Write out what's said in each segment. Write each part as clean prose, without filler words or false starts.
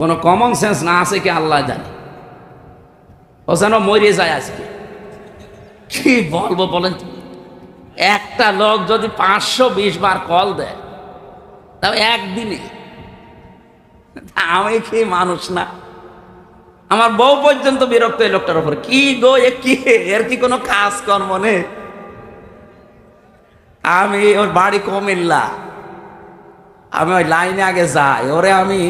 কোনো common sense না আছে কি আল্লাহ জানে। ও যেন মরে যায় আজকে। কি বলবো বলেন, একটা লোক যদি 520 বার কল দেয় তাও একদিনে, আমি কি মানুষ না? আমার বউ পর্যন্ত বিরক্ত এই লোকটার উপর। কি গো, এর কি কোনো কাজ কর্ম নেই? আমি ওর বাড়ি কুমিল্লা, আমি ওই লাইনে আগে যাই, ওরে আমি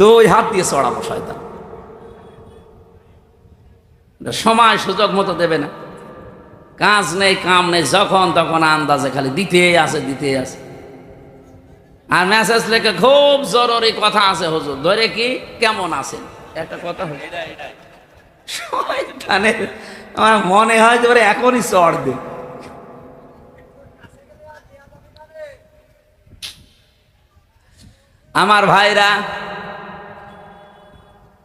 2 হাত দিয়ে চড়াবো শয়তান। সময় সুযোগ মতো দেবে না, কাজ নেই কাম নেই, যখন তখন আন্দাজে খালি দিতে আছে। আর মেসেজ লেখে খুব জরুরি কথা আছে হুজুর, ধরে কি কেমন আছেন একটা কথা হচ্ছে। শয়তানের, আমার মনে হয় যে এখনই চড় দে। আমার ভাইরা,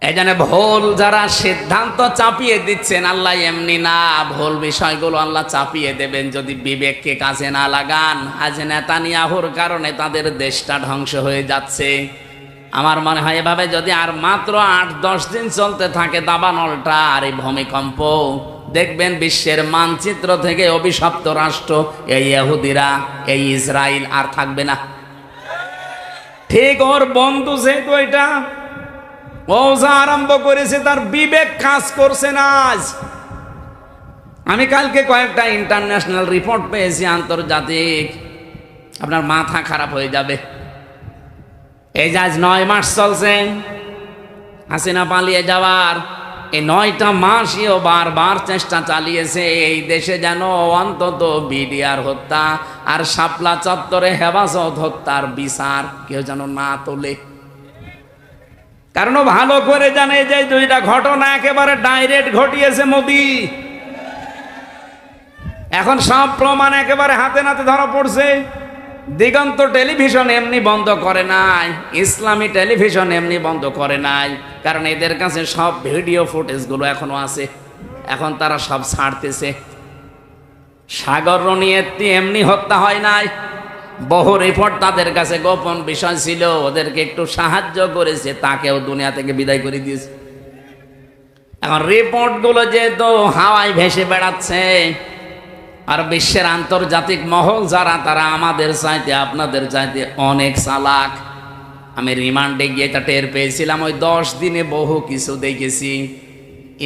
এই জন্য ভুল যারা সিদ্ধান্ত চাপিয়ে দিচ্ছেন, আল্লাহ এমনি না, ভুল বিষয়গুলো আল্লাহ চাপিয়ে দেবেন যদি বিবেককে কাজে না লাগান। আজ নেতানিয়াহুর কারণে তাদের দেশটা ধ্বংস হয়ে যাচ্ছে। আমার মনে হয় এভাবে যদি আর মাত্র 8-10 দিন চলতে থাকে দাবানলটা আর এই ভূমিকম্প, দেখবেন বিশ্বের মানচিত্র থেকে অভিশপ্ত রাষ্ট্র এই ইহুদিরা, এই ইসরায়েল আর থাকবে না। ঠিক ওর বন্ধু যেহেতু এটা ও যা আরম্ভ করেছে তার বিবেক কাজ করছে না। আজ আমি কালকে কয়েকটা ইন্টারন্যাশনাল রিপোর্ট পেয়েছি, আন্তর্জাতিক, আপনার মাথা খারাপ হয়ে যাবে। এই যে আজ 9 মাস চলছে হাসিনা পালিয়ে যাওয়ার, এই 9টা মাসইও বারবার চেষ্টা চালিয়েছে এই দেশে যেন অন্তত বিডিআর হত্যা আর শাপলা চত্বরে হেফাজত হত্যার বিচার কেউ যেন না তোলে। কারণ ভালো করে জানে যে 2টা ঘটনা একেবারে ডাইরেক্ট ঘটিয়েছে মোদি। এখন সব প্রমাণ একেবারে হাতে নাতে ধরা পড়ছে। দিগন্ত টেলিভিশন এমনি বন্ধ করে নাই, ইসলামী টেলিভিশন এমনি বন্ধ করে নাই, কারণ এদের কাছে সব ভিডিও ফুটেজগুলো এখনো আছে, এখন তারা সব ছাড়তেছে। সাগর রনিয়েত্তি এমনি হত্যা হয় নাই, বহু রিপোর্ট তাদের কাছে গোপন বিষয় ছিল, ওদেরকে একটু সাহায্য করেছে, তাকেও দুনিয়া থেকে বিদায় করে দিয়েছে। এখন রিপোর্টগুলো যেহেতু হাওয়ায় ভেসে বেড়াচ্ছে, আর বিশ্বের আন্তর্জাতিক মহল যারা, তারা আমাদের চাইতে আপনাদের চাইতে অনেক চালাক। আমি রিমান্ডে গিয়ে এটা টের পেয়েছিলাম, ওই 10 দিনে বহু কিছু দেখেছি।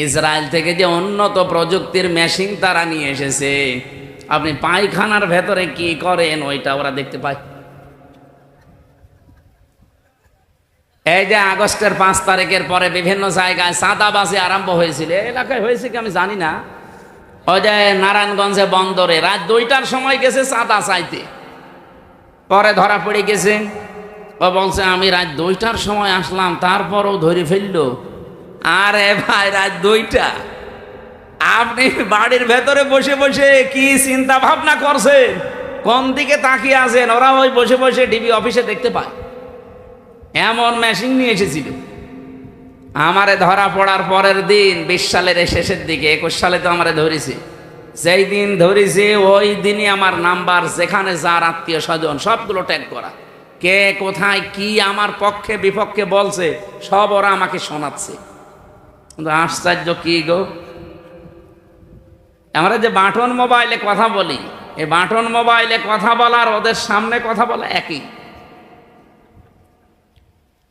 ইসরায়েল থেকে যে উন্নত প্রযুক্তির মেশিন তারা নিয়ে এসেছে, আপনি পায়খানার ভেতরে কি করেন ওইটা ওরা দেখতে পায়। এই যে আগস্টের 5 তারিখের পরে বিভিন্ন জায়গায় চাঁদাবাজি আরম্ভ হয়েছিল, এলাকায় হয়েছে কি আমি জানি না। ওই যে নারায়ণগঞ্জে বন্দরে রাত 2টার সময় গেছে চাঁদা চাইতে, পরে ধরা পড়ে গেছে। ও বলছে আমি রাত 2টার সময় আসলাম, তারপরও ধরে ফেললো। আরে ভাই, রাত 2টা, আপনি বাড়ির ভেতরে বসে বসে কি চিন্তা ভাবনা করছেন, কোন দিকে তাকিয়ে আছেন? ওরা ওই বসে বসে ডিবি অফিসে দেখতে পায়, এমন মেশিন নিয়ে এসেছিল। আমারে ধরা পড়ার পরের দিন 20 সালের শেষের দিকে, 21 সালে তো আমারে ধরেছে, যেই দিন ধরেছে ওই দিনই আমার নাম্বার, যেখানে যার আত্মীয় স্বজন সবগুলো ট্যাগ করা, কে কোথায় কি আমার পক্ষে বিপক্ষে বলছে সব ওরা আমাকে শোনাচ্ছে। কিন্তু আশ্চর্য কি গো, আমরা যে বাটন মোবাইলে কথা বলি, এই বাটন মোবাইলে কথা বলার ওদের সামনে কথা বলা একই।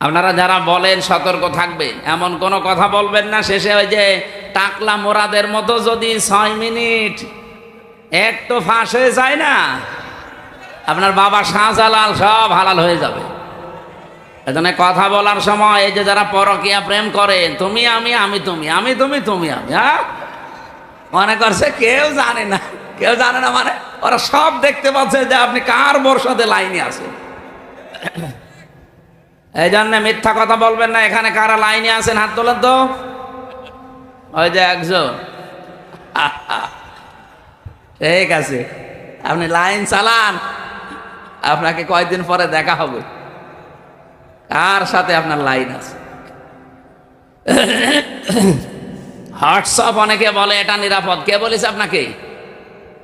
আপনারা যারা বলেন সতর্ক থাকবেন, এমন কোনো কথা বলবেন না শেষে ওই যে টাকলা মোরাদের মতো যদি 6 মিনিট একটু ফাঁস হয়ে যায় না, আপনার বাবা শাহজালাল সব হালাল হয়ে যাবে। এজন্য কথা বলার সময় এই যে যারা পরকীয়া প্রেম করেন, তুমি আমি, আমি তুমি, আমি তুমি, তুমি আমি, হ্যাঁ মনে করছে কেউ জানে না, কেউ জানে না, মানে ওরা সব দেখতে পাচ্ছে যে আপনি কার বর্ষাতে লাইনে আছেন। এই জন্য মিথ্যা কথা বলবেন না। এখানে কারা লাইনে আছেন হাত তোলেন তো, ওই যে একজন। ঠিক আছে, আপনি লাইন চালান, আপনাকে কয়েকদিন পরে দেখা হবে কার সাথে আপনার লাইন আছে। হোয়াটসঅ্যাপ অনেকে বলে এটা নিরাপদ, কে বলেছে আপনাকে?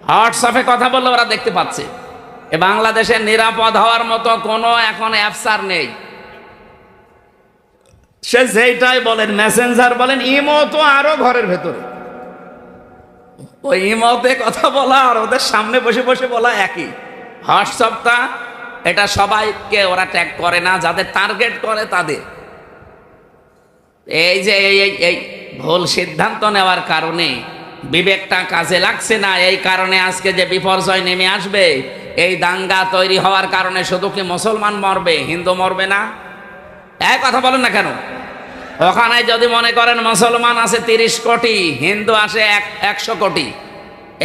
হোয়াটসঅ্যাপে কথা বললে ওরা দেখতে পাচ্ছে। এ বাংলাদেশে নিরাপদ হওয়ার মতো কোনো এখন অ্যাপস আর নেই। সে যেটাই বলেন, মেসেঞ্জার বলেন, ইমো তো আরো ঘরের ভেতরে। ওই ইমোতে কথা বলা আর ওদের সামনে বসে বসে বলা একই। হোয়াটসঅ্যাপটা এটা সবাইকে ওরা ট্যাগ করে না, যাদের টার্গেট করে তাদের। এই যে এই ভুল সিদ্ধান্ত নেওয়ার কারণে বিবেকটা কাজে লাগছে না, এই কারণে আজকে যে বিপর্যয় নেমে আসবে, এই দাঙ্গা তৈরি হওয়ার কারণে শুধু কি মুসলমান মরবে, হিন্দু মরবে না? এক কথা বলেন না কেন? ওখানে যদি মনে করেন মুসলমান আছে 30 কোটি, হিন্দু আসে 100 কোটি,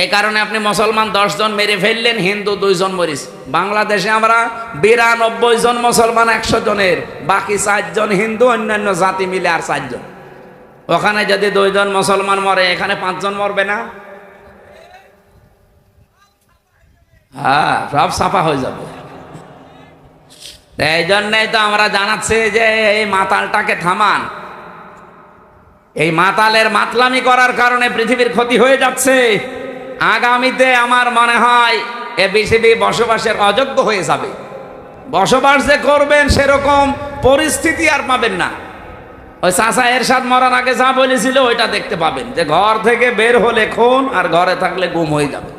এই কারণে আপনি মুসলমান 10 জন মেরে ফেললেন, হিন্দু 2 জন মরিস। বাংলাদেশে আমরা 92 জন মুসলমান 100 জনের, বাকি 4 জন হিন্দু, অন্যান্য জাতি মিলে আর 4 জন। ওখানে যদি 2 জন মুসলমান মরে, এখানে 5 জন মরবে না? হ্যাঁ, সব সাফা হয়ে যাবে। এই জন্যই তো আমরা জানাচ্ছি যে এই মাতালটাকে থামান। এই মাতালের মাতলামি করার কারণে পৃথিবীর ক্ষতি হয়ে যাচ্ছে। আগামীতে আমার মনে হয় এ পৃথিবী বসবাসের অযোগ্য হয়ে যাবে। বসবাস যে করবেন সেরকম পরিস্থিতি আর পাবেন না। ওই চাচা এরশাদ মরার আগে যা বলেছিল ওইটা দেখতে পাবেন, যে ঘর থেকে বের হলে খুন আর ঘরে থাকলে গুম হয়ে যাবে।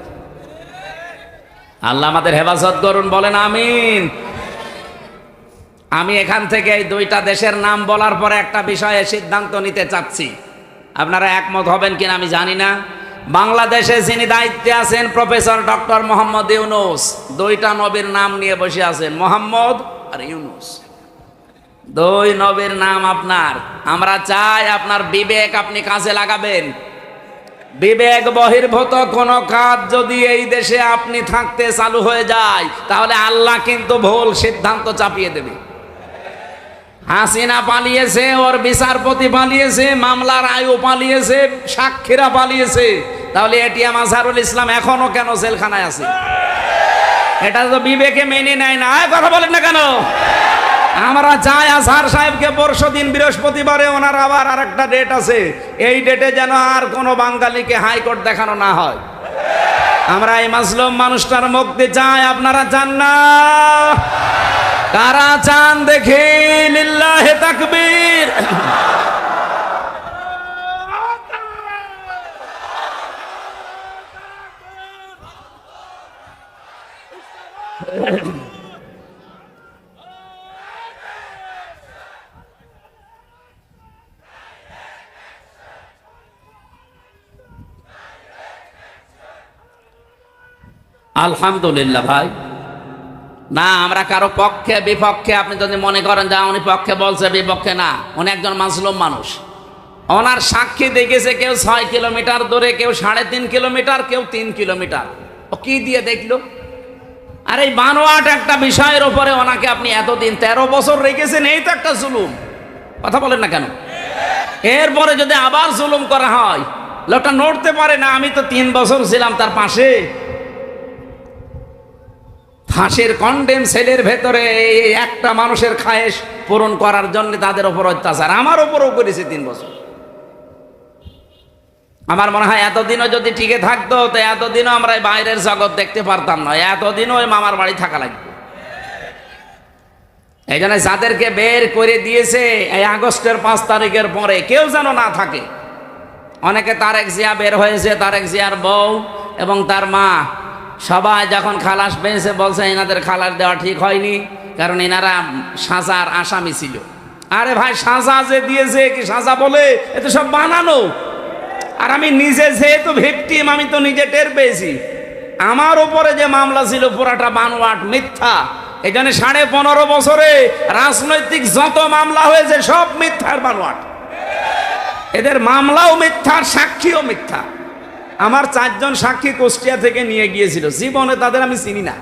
আল্লাহ আমাদের হেফাজত করুন, বলেন আমিন। আমি এখান থেকে এই 2টা দেশের নাম বলার পরে একটা বিষয়ে সিদ্ধান্ত নিতে চাচ্ছি, আপনারা একমত হবেন কিনা আমি জানি না। বাংলাদেশে যিনি দায়িত্বে আছেন প্রফেসর ডক্টর মোহাম্মদ ইউনূস, 2টা নবীর নাম নিয়ে বসে আছেন, মোহাম্মদ আর ইউনূস। 2 নবীর নাম আপনার। আমরা চাই আপনার বিবেক আপনি কাজে লাগাবেন। বিবেক বহির্ভূত কোন কাজ যদি এই দেশে আপনি থাকতে চালু হয়ে যায়, তাহলে আল্লাহ কিন্তু ভুল সিদ্ধান্ত চাপিয়ে দেবে। হাসিনা পালিয়েছে, ওর বিচারপতি পালিয়েছে, মামলার আয়ু পালিয়েছে, সাক্ষীরা পালিয়েছে, তাহলে এটিএম আজহারুল ইসলাম এখনো কেন জেলখানায় আছে? এটা তো বিবেকে মেনে নেয় না। কথা বলেন না কেন? আমরা চাই আজহার সাহেবকে পরশুদিন বৃহস্পতিবারে, ওনার আবার আরেকটা ডেট আছে, এই ডেটে যেন আর কোনো বাঙালিকে হাইকোর্ট দেখানো না হয়। আমরা এই মাজলুম মানুষটার মুক্তি চাই। আপনারা চান না? কারা চান দেখি? লিল্লাহি তাকবীর। আলহামদুলিল্লাহ ভাই। না, আমরা কারো পক্ষে বিপক্ষে, আপনি যদি মনে করেন যে উনি পক্ষে বলছে বিপক্ষে, না, উনি একজন মাজলুম মানুষ। ওনার সাক্ষী দেখেছে কেউ 6 কিলোমিটার দূরে, কেউ 3.5 কিলোমিটার, কেউ 3 কিলোমিটার। ও কি দিয়ে দেখলো? আর এই বানোয়াট একটা বিষয়ের উপরে ওনাকে আপনি এতদিন 13 বছর রেখেছেন, এই তো একটা জুলুম। কথা বলেন না কেন? এরপরে যদি আবার জুলুম করা হয়, লোকটা নড়তে পারে না। আমি তো 3 বছর ছিলাম তার পাশে। ফাঁসির কন্ডেম সেলের ভেতরে একটা মানুষের খায়েশ পূরণ করার জন্য তাদের উপর অত্যাচার আমার উপরও করেছে 3 বছর। আমার মনে হয় এতদিনও যদি টিকে থাকতো, তো এতদিনও আমরা বাইরের জগৎ দেখতে পারতাম না, এতদিনও ওই মামার বাড়ি থাকা লাগবে। এই জন্য যাদেরকে বের করে দিয়েছে এই আগস্টের 5 তারিখের পরে, কেউ যেন না থাকে। অনেকে তারেক জিয়া বের হয়েছে, তারেক জিয়ার বউ এবং তার মা, সবাই যখন খালাস পেয়েছে বলছে এনাদের খালাস দেওয়া ঠিক হয়নি, কারণ এনারা সাজার আসামি ছিল। আরে ভাই, সাজা যে দিয়েছে কি সাজা বলে? এ তো সব বানানো। আর আমি নিজে যেহেতু ভিকটিম, আমি তো নিজে টের পেয়েছি। আমার উপরে যে মামলা ছিল পুরাটা বানোয়াট, মিথ্যা। এই জন্য 15.5 বছরে রাজনৈতিক যত মামলা হয়েছে সব মিথ্যার বানোয়াট। এদের মামলাও মিথ্যা, সাক্ষীও মিথ্যা। আমার 4 জন সাক্ষী কুষ্টিয়া থেকে নিয়ে গিয়েছিল, জীবনে তাদের আমি চিনি না।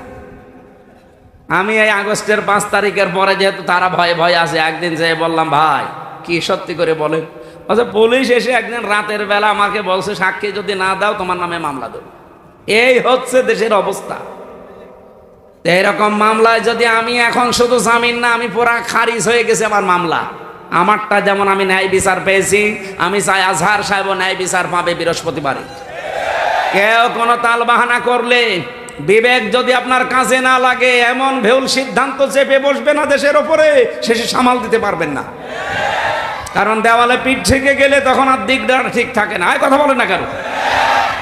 আমি এই আগস্টের 5 তারিখের পরে যেহেতু তারা ভয়ে ভয়ে আছে, একদিন যেয়ে বললাম, ভাই কি সত্যি করে বলেন? আচ্ছা, পুলিশ এসে একদিন রাতের বেলা আমাকে বলছে, সাক্ষী যদি না দাও তোমার নামে মামলা দেব। এই হচ্ছে দেশের অবস্থা। এইরকম মামলায় যদি আমি এখন শুধু জামিন না, আমি পুরা খারিজ হয়ে গেছে আমার মামলা। আমারটা যেমন আমি ন্যায় বিচার পেয়েছি, আমি চাই আজহার সাহেব ন্যায় বিচার পাবে বৃহস্পতিবারে। কেউ কোনো তাল বাহানা করলে, বিবেক যদি আপনার কাজে না লাগে, এমন ভুল সিদ্ধান্ত চেপে বসবে না দেশের ওপরে, শেষে সামাল দিতে পারবেন না। কারণ দেওয়ালে পিঠ থেকে গেলে তখন আর দিকটা ঠিক থাকে না। কথা বলে না কেন?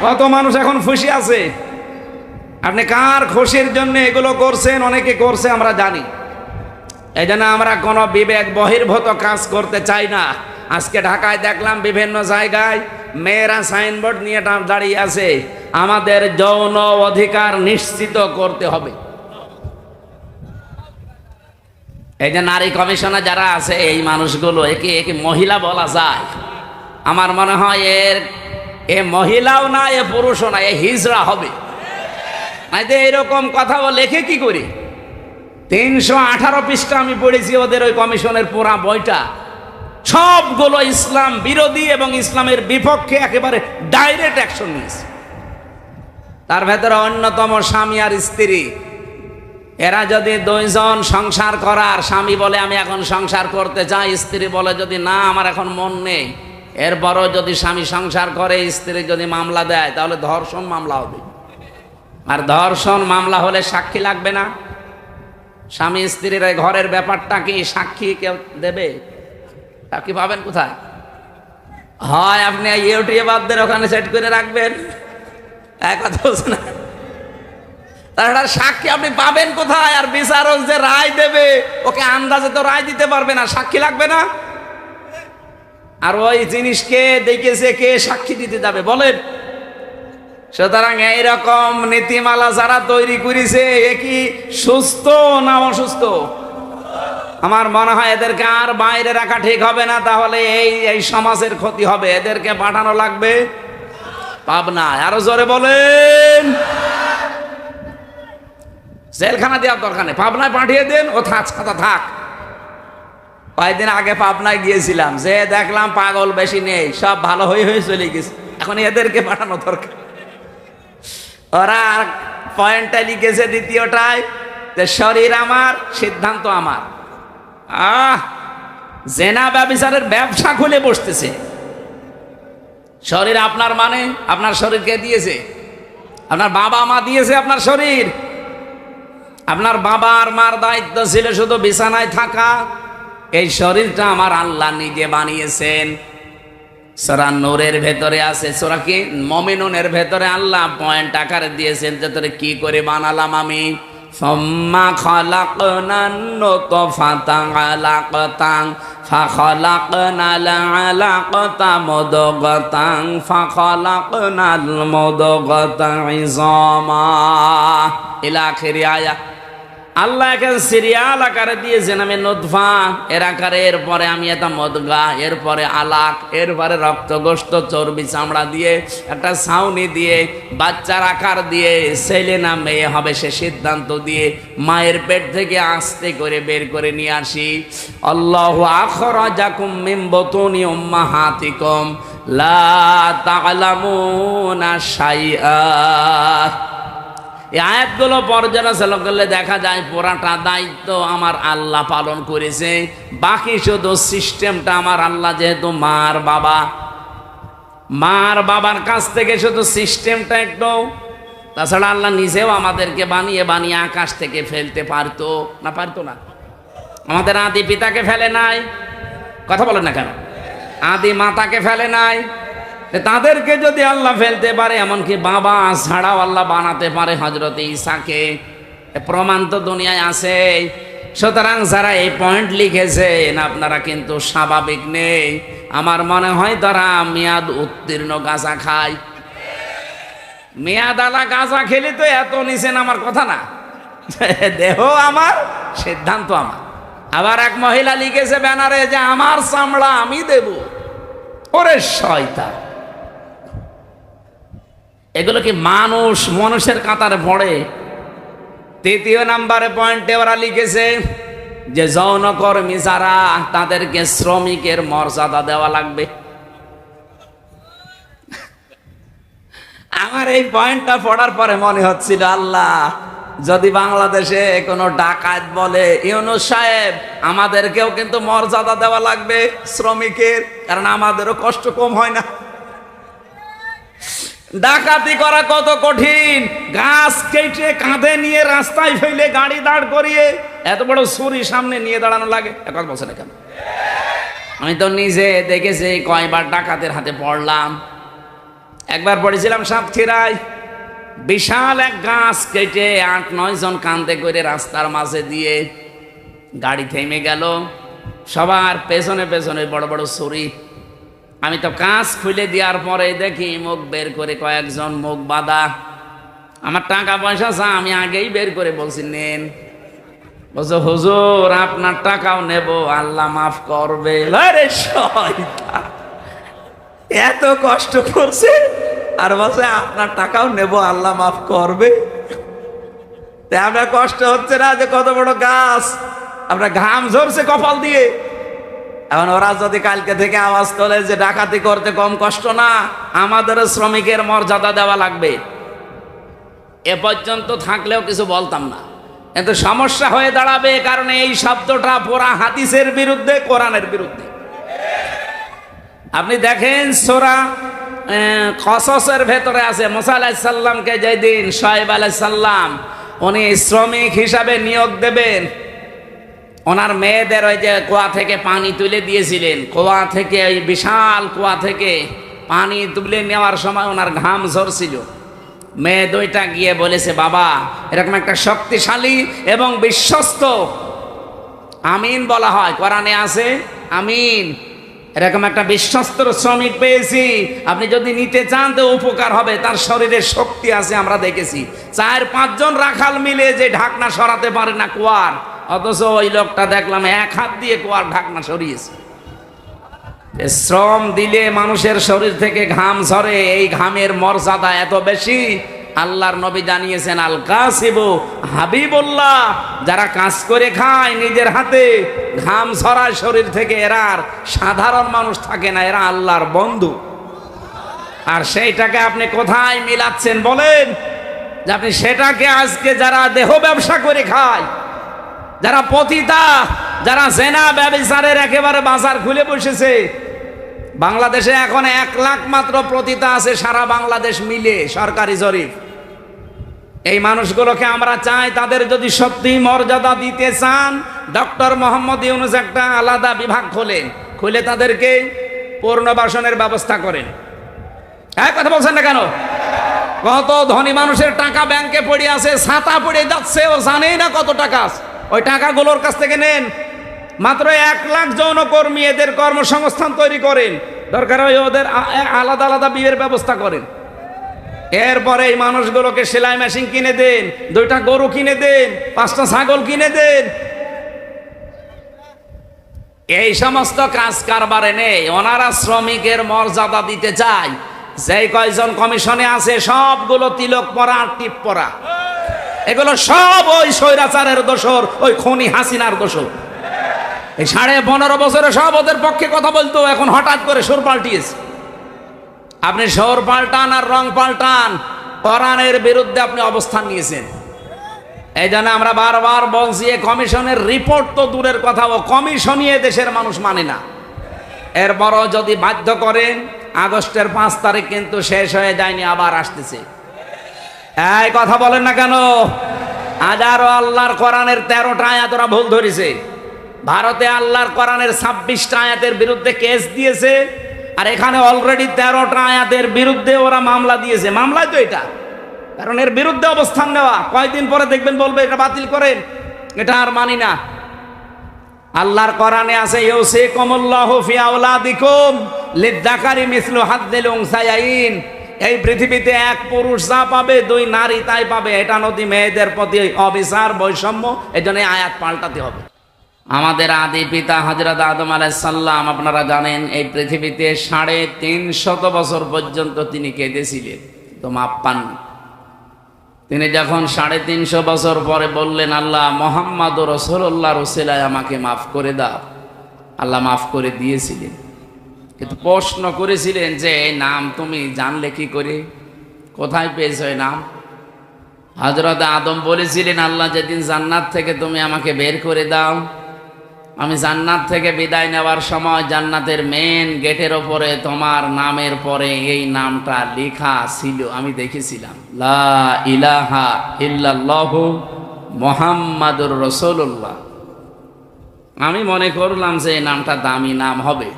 কত মানুষ এখন খুশি আছে। আপনি কার খুশির জন্য এগুলো করছেন? অনেকে করছে, আমরা জানি। এই জন্য আমরা কোনো বিবেক বহির্ভূত কাজ করতে চাই না। আজকে ঢাকায় দেখলাম বিভিন্ন জায়গায় মেয়েরা সাইনবোর্ড নিয়ে দাঁড়িয়ে আছে, আমাদের যৌন অধিকার নিশ্চিত করতে হবে। এই যে নারী কমিশনে যারা আছে, এই মানুষগুলো একে মহিলা বলা যায়? আমার মনে হয় এ মহিলাও না, এ পুরুষও না, এ হিজড়া হবে। এরকম কথা লেখে কি করি? 318 পৃষ্ঠা আমি পড়েছি ওদের ওই কমিশনের পুরা বইটা। সবগুলো ইসলাম বিরোধী এবং ইসলামের বিপক্ষে একেবারে ডাইরেক্ট অ্যাকশন নিয়েছে। তার ভেতরে অন্যতম স্বামী আর স্ত্রী। এরা যদি দুইজন সংসার করার, স্বামী বলে আমি এখন সংসার করতে চাই, স্ত্রী বলে যদি না আমার এখন মন নেই, এরপরও যদি স্বামী সংসার করে, স্ত্রী যদি মামলা দেয়, তাহলে ধর্ষণ মামলা হবে। আর ধর্ষণ মামলা হলে সাক্ষী লাগবে না। স্বামী স্ত্রীর ঘরের ব্যাপারটা কি সাক্ষী কেউ দেবে? সাক্ষী পাবেন কোথায়? হয় আপনি ইউটিউবারদের ওখানে সেট করে রাখবেন, এক কথা বলছে না, তাছাড়া সাক্ষী আপনি পাবেন কোথায়? আর বিচারক যে রায় দেবে, ওকে আন্দাজে তো রায় দিতে পারবে না, সাক্ষী লাগবে না। আর ওই জিনিসকে দেখেছে কে সাক্ষী দিতে যাবে বলেন? সুতরাং এইরকম নীতিমালা যারা তৈরি করেছে, এ কি সুস্থ না অসুস্থ? আমার মনে হয় এদেরকে আর বাইরে রাখা ঠিক হবে না, তাহলে এই সমাজের ক্ষতি হবে। এদেরকে পাঠানো লাগবে পাবনায়। আরো জোরে বলেন। জেলখানা দেওয়ার দরকার নেই, পাবনায় পাঠিয়ে দেন, ও থাক। কয়েকদিন আগে পাবনায় গিয়েছিলাম, যে দেখলাম পাগল বেশি নেই, সব ভালো হয়ে চলে গেছে। এখন এদেরকে পাঠানো দরকার। ওরা পয়েন্টটা লিখেছে দ্বিতীয়টায়, যে শরীর আমার, সিদ্ধান্ত আমার। জেনা ব্যভিচারের ব্যবসা খুলে বসতেছে। শরীর আপনার মানে আপনার শরীরকে দিয়েছে, আপনার বাবা মা দিয়েছে আপনার শরীর। আপনার বাবা আর মার দায়িত্ব ছিল শুধু বিছানায় থাকা। এই শরীরটা আমার আল্লাহ নিজে বানিয়েছেন। সূরা নূরের ভেতরে আছে, সূরা কি মুমিনুনের ভেতরে আল্লাহ পয়েন্ট আকারে দিয়েছেন যে তোরে কি করে বানালাম আমি। সুম্মা খালাকনান নুতফাতান আলাকাতান ফাখালাকনাল আলাকাতা মুদগাতান ফাখালাকনাল মুদগাতা ইযামা ইলা আখিরি আয়া। আল্লাহ একে সিরিয়াল আকারে দিয়েছেন, আমি নুতফা এর আকারে, এরপরে আমি এটা মদগা, এরপরে আলাক, এরপরে রক্তগোস্ত চর্বি চামড়া দিয়ে একটা ছাউনি দিয়ে বাচ্চার আকার দিয়ে ছেলে না মেয়ে হবে সে সিদ্ধান্ত দিয়ে মায়ের পেট থেকে আস্তে করে বের করে নিয়ে আসি। আল্লাহু আখরাজাকুম মিন বুতুনি উম্মাহাতিকুম লা তা'লামুনা শাইআ। এই আয়াতগুলো পর্যালোচনা করলে দেখা যায় পুরাটা দায়িত্ব আমার আল্লাহ পালন করেছে, বাকি শুধু সিস্টেমটা আমার আল্লাহ, যেহেতু মার বাবার কাছ থেকে শুধু সিস্টেমটা একটু। তাছাড়া আল্লাহ নিজেও আমাদেরকে বানিয়ে আকাশ থেকে ফেলতে পারতো না? আমাদের আদি পিতাকে ফেলে নাই, কথা বলেন না কেন? আদি মাতাকে ফেলে নাই। তাদেরকে যদি আল্লাহ ফেলতে পারে, এমনকি বাবা ছাড়াও আল্লাহ বানাতে পারে হযরত ঈসাকে, প্রমাণ তো দুনিয়ায় আছে। সুতরাং যারা এই পয়েন্ট লিখেছেন আপনারা কিন্তু স্বাভাবিক নেই। আমার মনে হয় তারা মেয়াদ উত্তীর্ণ গাঁজা খায়। মেয়াদ আলা গাঁজা খেলে তো এত নিছেন, আমার কথা না। দেহ আমার, সিদ্ধান্ত আমার। আবার এক মহিলা লিখেছে ব্যানারে যে আমার চামড়া আমি দেব। ওরে শয়তান! এগুলো কি মানুষের কাতারে পড়ে? তৃতীয় নাম্বারে পয়েন্টে ওরা লিখেছে যে যৌনকর্মী যারা, তাদেরকে শ্রমিকের মর্যাদা দেওয়া লাগবে। আমার এই পয়েন্টটা পড়ার পরে মনে হচ্ছিল, আল্লাহ যদি বাংলাদেশে কোনো ডাকাত বলে, ইউনূস সাহেব আমাদেরকেও কিন্তু মর্যাদা দেওয়া লাগবে শ্রমিকের, কারণ আমাদেরও কষ্ট কম হয় না। ডাকাতি করা কত কঠিন, গাছ কেটে কাঁধে নিয়ে রাস্তায় ফেলে গাড়ি দাঁড় করিয়ে এত বড় ছুরি সামনে নিয়ে দাঁড়ানো লাগে। এখন বলছে না কেন? আমি তো নিজে দেখেছি কয়বার ডাকাতের হাতে পড়লাম। একবার পড়েছিলাম সাতক্ষীরায়, বিশাল এক গাছ কেটে 8-9 জন কাঁধে করে রাস্তার মাঝে দিয়ে গাড়ি থেমে গেল, সবার পেছনে পেছনে বড় বড় ছুরি। আমি তো কাঁচ খুলে দেওয়ার পরে দেখি মুখ বের করে কয়েকজন মুখ বাঁধা। আমার টাকা পয়সা চা, আমি আগেই বের করে বলছি নেন। বলছো হুজুর আপনার টাকাও নেব, আল্লাহ মাফ করবে। আরে শয়তান, এত কষ্ট করছে আর বলছে আপনার টাকাও নেব, আল্লাহ মাফ করবে। আপনার কষ্ট হচ্ছে না যে কত বড় গাছ, আপনার ঘাম ঝরছে কপাল দিয়ে। এখন ওরা যদি কালকে থেকে আওয়াজ তোলে যে ডাকাতি করতে কম কষ্ট না, আমাদের শ্রমিকের মর্যাদা দেওয়া লাগবে, এ পর্যন্ত থাকলেও কিছু বলতাম না। কিন্তু সমস্যা হয়ে দাঁড়াবে, কারণ এই শব্দটা পুরা হাদিসের বিরুদ্ধে, কোরআনের বিরুদ্ধে। আপনি দেখেন সূরা কসসের ভেতরে আছে, মুসা আলাইহিস সালামকে যেদিন শুআয়ব আলাইহিস সালাম উনি শ্রমিক হিসাবে নিয়োগ দেবেন, ওনার মেয়েদের ওই যে কুয়া থেকে পানি তুলে দিয়েছিলেন, কুয়া থেকে ওই বিশাল কুয়া থেকে পানি তুলে নেওয়ার সময় ওনার ঘাম ঝরছিল। মেয়ে দুইটা গিয়ে বলেছে, বাবা এরকম একটা শক্তিশালী এবং বিশ্বস্ত, আমিন বলা হয় কোরআনে আছে আমিন, এরকম একটা বিশ্বস্ত শ্রমিক পেয়েছি, আপনি যদি নিতে চান তো উপকার হবে, তার শরীরে শক্তি আছে, আমরা দেখেছি 4-5 জন রাখাল মিলে যে ঢাকনা সরাতে পারে না কুয়ার, অথচ ওই লোকটা দেখলাম 1 হাত দিয়ে কুয়ার ঢাকনা সরিয়েছে। শ্রম দিলে মানুষের শরীর থেকে ঘাম ঝরে, এই ঘামের মর্যাদা এত বেশি। আল্লাহর নবী জানিয়েছেন, আল কাসিবু হাবিবুল্লাহ, যারা কাজ করে খায় নিজের হাতে, ঘাম ঝরায় শরীর থেকে, এরা আর সাধারণ মানুষ থাকে না, এরা আল্লাহর বন্ধু। আর সেইটাকে আপনি কোথায় মিলাচ্ছেন বলেন? যে আপনি সেটাকে আজকে যারা দেহ ব্যবসা করে খায়, যারা পতিতা, যারা জেনা ব্যভিচারের একেবারে বাজার খুলে বসেছে, বাংলাদেশে এখন 1 লাখ মাত্র পতিতা আছে সারা বাংলাদেশ মিলে, সরকারি জরিপ। এই মানুষগুলোকে আমরা চাই, তাদের যদি সত্যি মর্যাদা দিতে চান, ডক্টর মোহাম্মদ ইউনূস একটা আলাদা বিভাগ খোলেন, খুলে তাদেরকে পুনর্বাসনের ব্যবস্থা করেন। এক কথা বলছেন না কেন? কত ধনী মানুষের টাকা ব্যাংকে পড়ে আছে, ছাতা পড়ে যাচ্ছে, ও জানেই না কত টাকা আছে। ওই টাকাগুলোর কাছ থেকে নেন, মাত্র 1 লাখ যৌনকর্মী, এদের কর্মসংস্থান তৈরি করেন, দরকার হয় ওদের আলাদা আলাদা বিয়ের ব্যবস্থা করেন। এরপরে এই মানুষগুলোকে সেলাই মেশিন কিনে দেন, 2টা গরু কিনে দেন, 5টা ছাগল কিনে দেন। এই সমস্ত কাজ কারবারে নেই, ওনারা শ্রমিকের মর্যাদা দিতে চায়। যেই কয়জন কমিশনে আছে সবগুলো তিলক পরা আর টিপ পরা, এগুলো সব ওই স্বৈরাচারের দোসর, ওই খনি হাসিনার দোসর। এই 15.5 বছরে সব ওদের পক্ষে কথা বলতো, এখন হঠাৎ করে সুর পাল্টিয়েছে। আপনি সুর পাল্টান আর রং পাল্টান, কোরআনের বিরুদ্ধে আপনি অবস্থান নিয়েছেন। এই জন্য আমরা বারবার বলছি, কমিশনের রিপোর্ট তো দূরের কথা, ও কমিশনই দেশের মানুষ মানে না। এরপরও যদি বাধ্য করেন, আগস্টের 5 তারিখ কিন্তু শেষ হয়ে যায়নি, আবার আসতেছে। এই কথা বলেন না কেন? হাজারো আল্লাহর কোরআনের 13টা আয়াত ওরা ভুল ধরেছে। ভারতে আল্লাহর কোরআনের 26টা আয়াতের বিরুদ্ধে কেস দিয়েছে, আর এখানে অলরেডি 13টা আয়াতের বিরুদ্ধে ওরা মামলা দিয়েছে। মামলায় তো এটা, কারণ এর বিরুদ্ধে অবস্থান নেওয়া, কয়দিন পরে দেখবেন বলবে এটা বাতিল করেন, এটা আর মানি না। আল্লাহর কোরআনে আছে, ইউসিকুমুল্লাহু ফি আওলাদিকুম লিযযাকারি মিসলু হাজ্জিল উনসায়াইন, এই পৃথিবীতে 1 পুরুষ যা পাবে 2 নারী তাই পাবে। এটা নদী মেয়েদের প্রতি অবিচার, বৈষম্য, এজন্য আয়াত পাল্টাতে হবে। আমাদের আদি পিতা হযরত আদম আলাইহিস সালাম, আপনারা জানেন, এই পৃথিবীতে 350 বছর পর্যন্ত তিনি কেঁদেছিলেন, তো মাপ পাননি। তিনি যখন 350 বছর পরে বললেন, আল্লাহ মুহাম্মাদুর রাসূলুল্লাহর ওসিলায় আমাকে মাফ করে দাও, আল্লাহ মাফ করে দিয়েছিলেন। কিন্তু প্রশ্ন করেছিলেন যে এই নাম তুমি জানলে কি করে, কোথায় পেয়েছো এই নাম? হযরত আদম বলেছিলেন, আল্লাহ যেদিন জান্নাত থেকে তুমি আমাকে বের করে দাও, আমি জান্নাত থেকে বিদায় নেওয়ার সময় জান্নাতের মেন গেটের ওপরে তোমার নামের পরে এই নামটা লেখা ছিল, আমি দেখেছিলাম, লা ইলাহা ইল্লাল্লাহু মুহাম্মাদুর রাসূলুল্লাহ। আমি মনে করলাম যে এই নামটা দামি নাম হবে,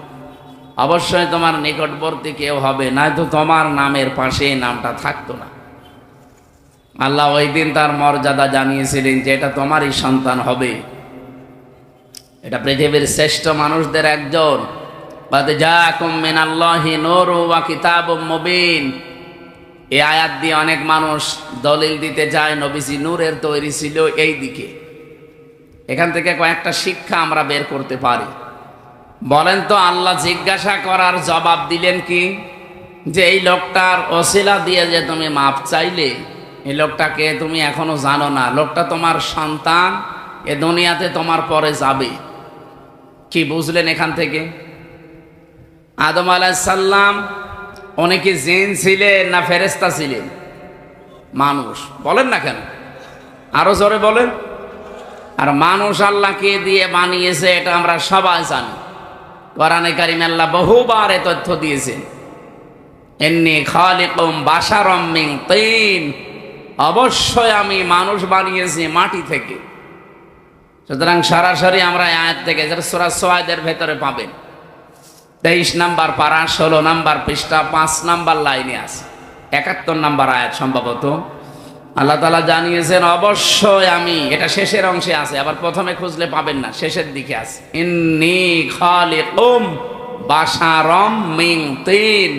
অবশ্যই তোমার নিকটবর্তী কেউ হবে, নয়তো তোমার নামের পাশে এই নামটা থাকতো না। আল্লাহ ওই দিন তার মর্যাদা জানিয়েছিলেন যে এটা তোমারই সন্তান হবে। এটা পৃথিবীর শ্রেষ্ঠ মানুষদের একজন। বাদ জাকুম মিনাল্লাহি নূরু ওয়া কিতাবুম মুবিন, এই আয়াত দিয়ে অনেক মানুষ দলিল দিতে যায় নবীজি নূরের তৈরি ছিল এই দিকে। এখান থেকে কয়েকটা শিক্ষা আমরা বের করতে পারি। বলেন তো, আল্লাহ জিজ্ঞাসা করার জবাব দিলেন কি, যে এই লোকটার ওসিলা দিয়ে যে তুমি মাপ চাইলে, এই লোকটাকে তুমি এখনো জানো না, লোকটা তোমার সন্তান, এ দুনিয়াতে তোমার পরে যাবে। কি বুঝলেন এখান থেকে? আদম আলাইহিস সালাম উনি কি জিন ছিলেন না ফেরেশতা ছিলেন? মানুষ। বলেন না কেন, আরো জোরে বলেন। আর মানুষ আল্লাহকে দিয়ে বানিয়েছে এটা আমরা সবাই জানি। কোরআনে কারিমে আল্লাহ বহুবার এ তথ্য দিয়েছেন, ইন্নী খালিকুম বাশারাম মিন তিন, অবশ্যই আমি মানুষ বানিয়েছি মাটি থেকে। সুতরাং সরাসরি আমরা আয়াত থেকে, যেটা সূরা সুয়াদের ভেতরে পাবেন, 23 নম্বর পারা 16 নম্বর পৃষ্ঠা 5 নম্বর লাইনে আছে, 71 নম্বর আয়াত সম্ভবত। আল্লাহ তাআলা জানিয়েছেন অবশ্যই আমি, এটা শেষের অংশে আছে, আবার প্রথমে খুঁজলে পাবেন না, শেষের দিকে আছে, ইন্নী খালিকুম বাশারাম মিন তিন,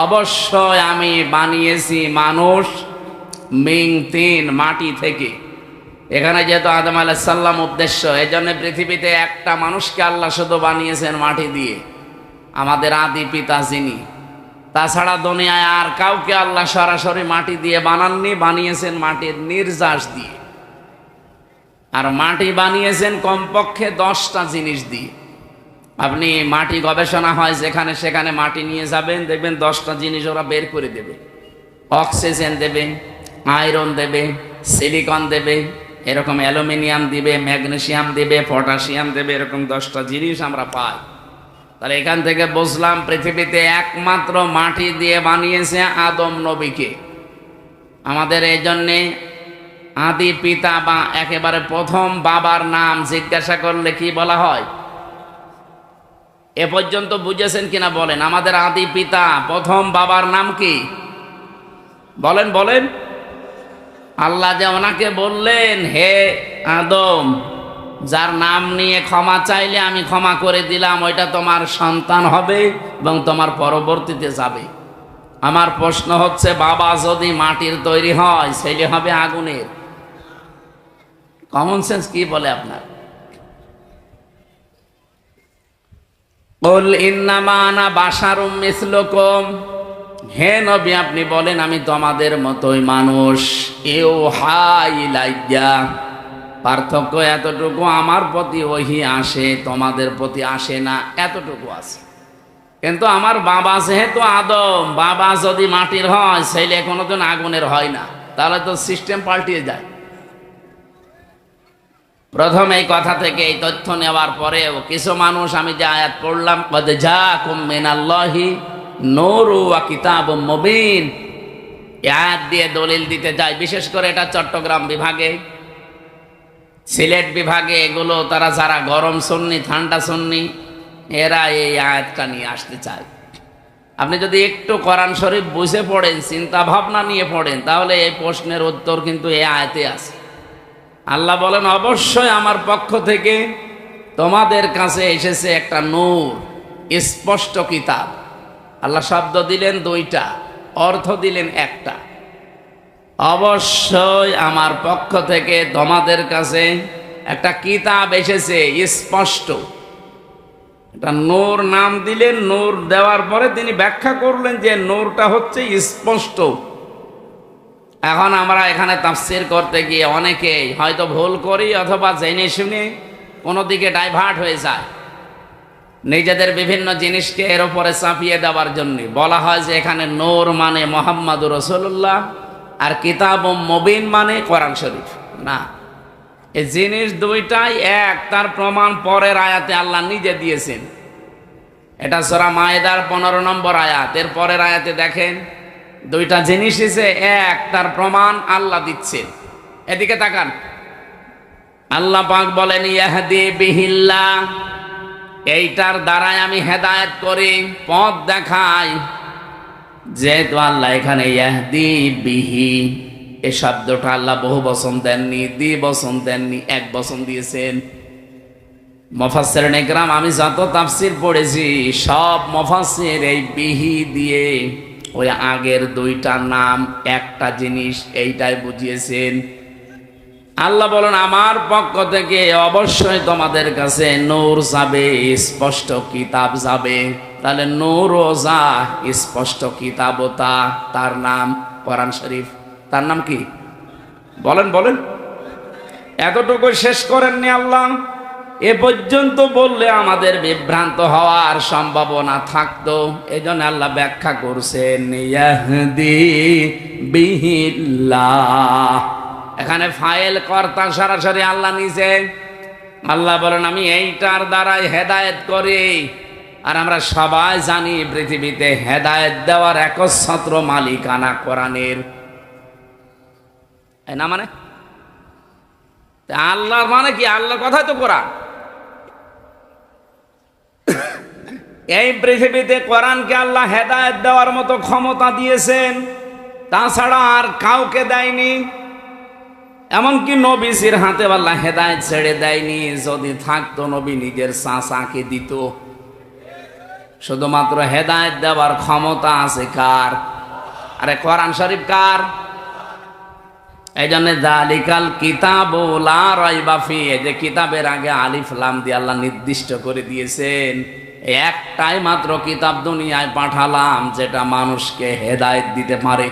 অবশ্যই আমি বানিয়েছি মানুষ মিন তিন, মাটি থেকে। এখানে যেহেতু আদম আলাইহিস সালাম উদ্দেশ্য, এজন্য পৃথিবীতে একটা মানুষকে আল্লাহ শুধু বানিয়েছেন মাটি দিয়ে, আমাদের আদি পিতা যিনি। তাছাড়া দুনিয়ায় আর কাউকে আল্লাহ সরাসরি মাটি দিয়ে বানাননি, বানিয়েছেন মাটির নির্যাস দিয়ে। আর মাটি বানিয়েছেন কমপক্ষে 10টা জিনিস দিয়ে। আপনি মাটি গবেষণা হয় যেখানে সেখানে মাটি নিয়ে যাবেন, দেখবেন 10টা জিনিস ওরা বের করে দেবে। অক্সিজেন দেবে, আয়রন দেবে, সিলিকন দেবে, এরকম অ্যালুমিনিয়াম দিবে, ম্যাগনেসিয়াম দিবে, পটাশিয়াম দেবে, এরকম 10টা জিনিস আমরা পাই। তাহলে এখান থেকে বুঝলাম পৃথিবীতে একমাত্র মাটি দিয়ে বানিয়েছে আদম নবীকে। আমাদের এই জন্যে আদি পিতা বা একেবারে প্রথম বাবার নাম জিজ্ঞাসা করলে কি বলা হয়? এ পর্যন্ত বুঝেছেন কিনা বলেন? আমাদের আদি পিতা প্রথম বাবার নাম কি? বলেন বলেন। আল্লাহ যে ওনাকে বললেন, হে আদম, যার নাম নিয়ে ক্ষমা চাইলে আমি ক্ষমা করে দিলাম, ওইটা তোমার সন্তান হবে এবং তোমার পরবর্তীতে যাবে। আমার প্রশ্ন হচ্ছে, বাবা যদি মাটির তৈরি হয়, ছেলে হবে আগুনের। কমন সেন্স কি বলে আপনার? কুল ইন্নামা আনা বাশারুম মিসলুকুম, হে নবী আপনি বলেন আমি তোমাদের মতোই মানুষ। ইউহা ইলাইয়া, পার্থক্য এতটুকু, আমার প্রতি ওহী আসে, তোমাদের প্রতি আসে না, এতটুকু আছে। কিন্তু আমার বাবা যেহেতু আদম, বাবা যদি মাটির হয়, ছেলে কোনোদিন আগুনের হয় না, তাহলে তো সিস্টেম পাল্টিয়ে যায়। প্রথম এই কথা থেকে এই তথ্য নেওয়ার পরেও কিছু মানুষ, আমি যে আয়াত পড়লাম, কদ জাকুম মিনাল্লাহি নূরু ওয়া কিতাবুম মুবিন, এই আয়াত দিয়ে দলিল দিতে যায়। বিশেষ করে এটা চট্টগ্রাম বিভাগে, সিলেট বিভাগে, এগুলো তারা যারা গরম সুন্নি, ঠান্ডা সুন্নি, এরা এই আয়াতটা নিয়ে আসতে চায়। আপনি যদি একটু কোরআন শরীফ বুঝে পড়েন, চিন্তা ভাবনা নিয়ে পড়েন, তাহলে এই প্রশ্নের উত্তর কিন্তু এই আয়াতে আছে। আল্লাহ বলেন অবশ্যই আমার পক্ষ থেকে তোমাদের কাছে এসেছে একটা নূর, স্পষ্ট কিতাব। আল্লাহ শব্দ দিলেন 2টা, অর্থ দিলেন একটা। অবশ্যই আমার পক্ষ থেকে তোমাদের কাছে একটা কিতাব এসেছে স্পষ্ট। এটা নূর নাম দিলেন, নূর দেওয়ার পরে তিনি ব্যাখ্যা করলেন যে নূরটা হচ্ছে স্পষ্ট। এখন আমরা এখানে তাফসীর করতে গিয়ে অনেকে হয়তো ভুল করি, অথবা জেনে শুনে কোনো দিকে ডাইভার্ট হয়ে যায়, নিজেদের বিভিন্ন জিনিসকে এর উপরে চাপিয়ে দেওয়ার জন্য। বলা হয় যে এখানে নূর মানে মুহাম্মাদুর রাসূলুল্লাহ, আর কিতাবুম মুবিন মানে কোরআন শরীফ। না, এই জিনিস দুইটাই এক, তার প্রমাণ পরের আয়াতে আল্লাহ নিজে দিয়েছেন। এটা সূরা মায়েদার 15 নম্বর আয়াত, এর পরের আয়াতে দেখেন, দুইটা জিনিস এসে এক, তার প্রমাণ আল্লাহ দিচ্ছেন। এদিকে তাকান, আল্লাহ পাক বলেন ইয়াহদি বিহিল্লাহ, এইটার দ্বারাই আমি হেদায়েত করি, পথ দেখাই। যেহেতু আল্লাহ এখানে ইয়াহদি বিহি এই শব্দটা আল্লাহ বহু বচন দেননি, দ্বিবচন দেননি, এক বচন দিয়েছেন। মুফাসসিরিন ইকরাম আমি যত তাফসীর পড়েছি সব মুফাসসির এই বিহি দিয়ে ওই আগের দুইটা নাম একটা জিনিস এইটাই বুঝিয়েছেন। আল্লাহ বলেন আমার পক্ষ থেকে অবশ্যই তোমাদের কাছে নূর যাবে, স্পষ্ট কিতাব যাবে। তাহলে নূরও যা, স্পষ্ট কিতাবও তা, তার নাম কোরআন শরীফ। তার নাম কি বলেন বলেন? এতটুকু শেষ করেননি আল্লাহ, এ পর্যন্ত বললে আমাদের বিভ্রান্ত হওয়ার সম্ভাবনা থাকতো। এই জন্য আল্লাহ ব্যাখ্যা করছেন ইয়াহদি বিহিল্লাহ। এখানে ফাইল কর্তা সরাসরি আল্লাহ নিজে। আল্লাহ বলেন আমি এইটার দ্বারাই হেদায়েত করি। আর আমরা সবাই জানি পৃথিবীতে হেদায়েত দেওয়ার একচ্ছত্র মালিকানা কোরআনের, না মানে আল্লাহর মানে কি? আল্লাহর কথাই তো কোরআন। এই পৃথিবীতে কোরআনকে আল্লাহ হেদায়েত দেওয়ার মতো ক্ষমতা দিয়েছেন, তাছাড়া আর কাউকে দেয়নি। এমনকি নবীজির হাতে আল্লাহ হেদায়েত ছেড়ে দেয়নি। যদি থাকতো নবী নিজের চাচাকে দিত। শুধুমাত্র হেদায়েত দেওয়ার ক্ষমতা আছে কার? আরে কোরআন শরীফ কার? এই জন্য যালিকাল কিতাবু লা রাইবা ফিহি, যে কিতাবের আগে আলিফ লাম দিয়ে আল্লাহ নির্দিষ্ট করে দিয়েছেন একটাই মাত্র কিতাব দুনিয়ায় পাঠালাম যেটা মানুষকে হেদায়েত দিতে পারে।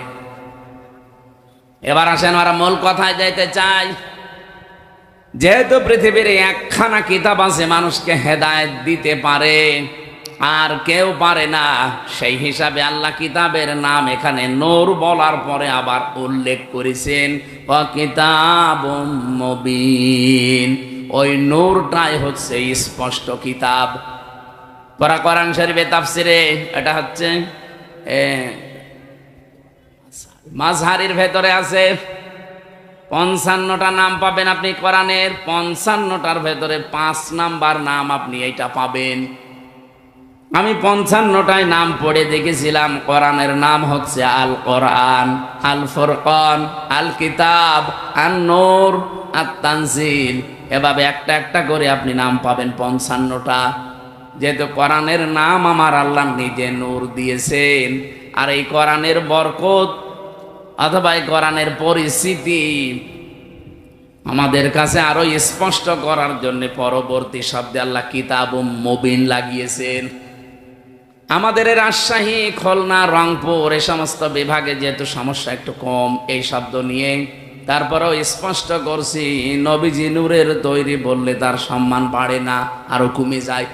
এবার আসেন আমরা মূল কথায় যাইতে চাই। যেহেতু পৃথিবীর একখানা কিতাব আছে মানুষকে হেদায়েত দিতে পারে, আর কেউ পারে না, সেই হিসাবে আল্লাহ কিতাবের নাম এখানে নূর বলার পরে আবার উল্লেখ করেছেন ওয়া কিতাবুম মুবিন। ওই নূরটাই হচ্ছে স্পষ্ট কিতাব। কোরআন শরীফে তাফসিরে এটা হচ্ছে মাযহারির ভেতরে আছে 55টা নাম পাবেন আপনি কোরআনের। 55টার ভেতরে 5 নাম্বার নাম আপনি এইটা পাবেন। আমি 55টায় নাম পড়ে দেখেছিলাম। কোরআনের নাম হচ্ছে আল কোরআন, আল ফুরকান, আল কিতাব, আন নূর, আত তানজিল। এভাবে একটা একটা করে আপনি নাম পাবেন 55টা। যেহেতু কোরআনের নাম আমার আল্লাহ নিজে নূর দিয়েছেন, আর এই কোরআনের বরকত অথবা এই কোরআনের পরিস্থিতি আমাদের কাছে আরো স্পষ্ট করার জন্য পরবর্তী শব্দে আল্লাহ কিতাবুম মুবিন লাগিয়েছেন। আমাদের রাজশাহী, খুলনা, রংপুর এই সমস্ত বিভাগে যেহেতু সমস্যা একটু কম এই শব্দ নিয়ে, তারপরেও স্পষ্ট করছি নবীজি নূরের তৈরি বললে তার সম্মান বাড়ে না, আরো কমে যায়।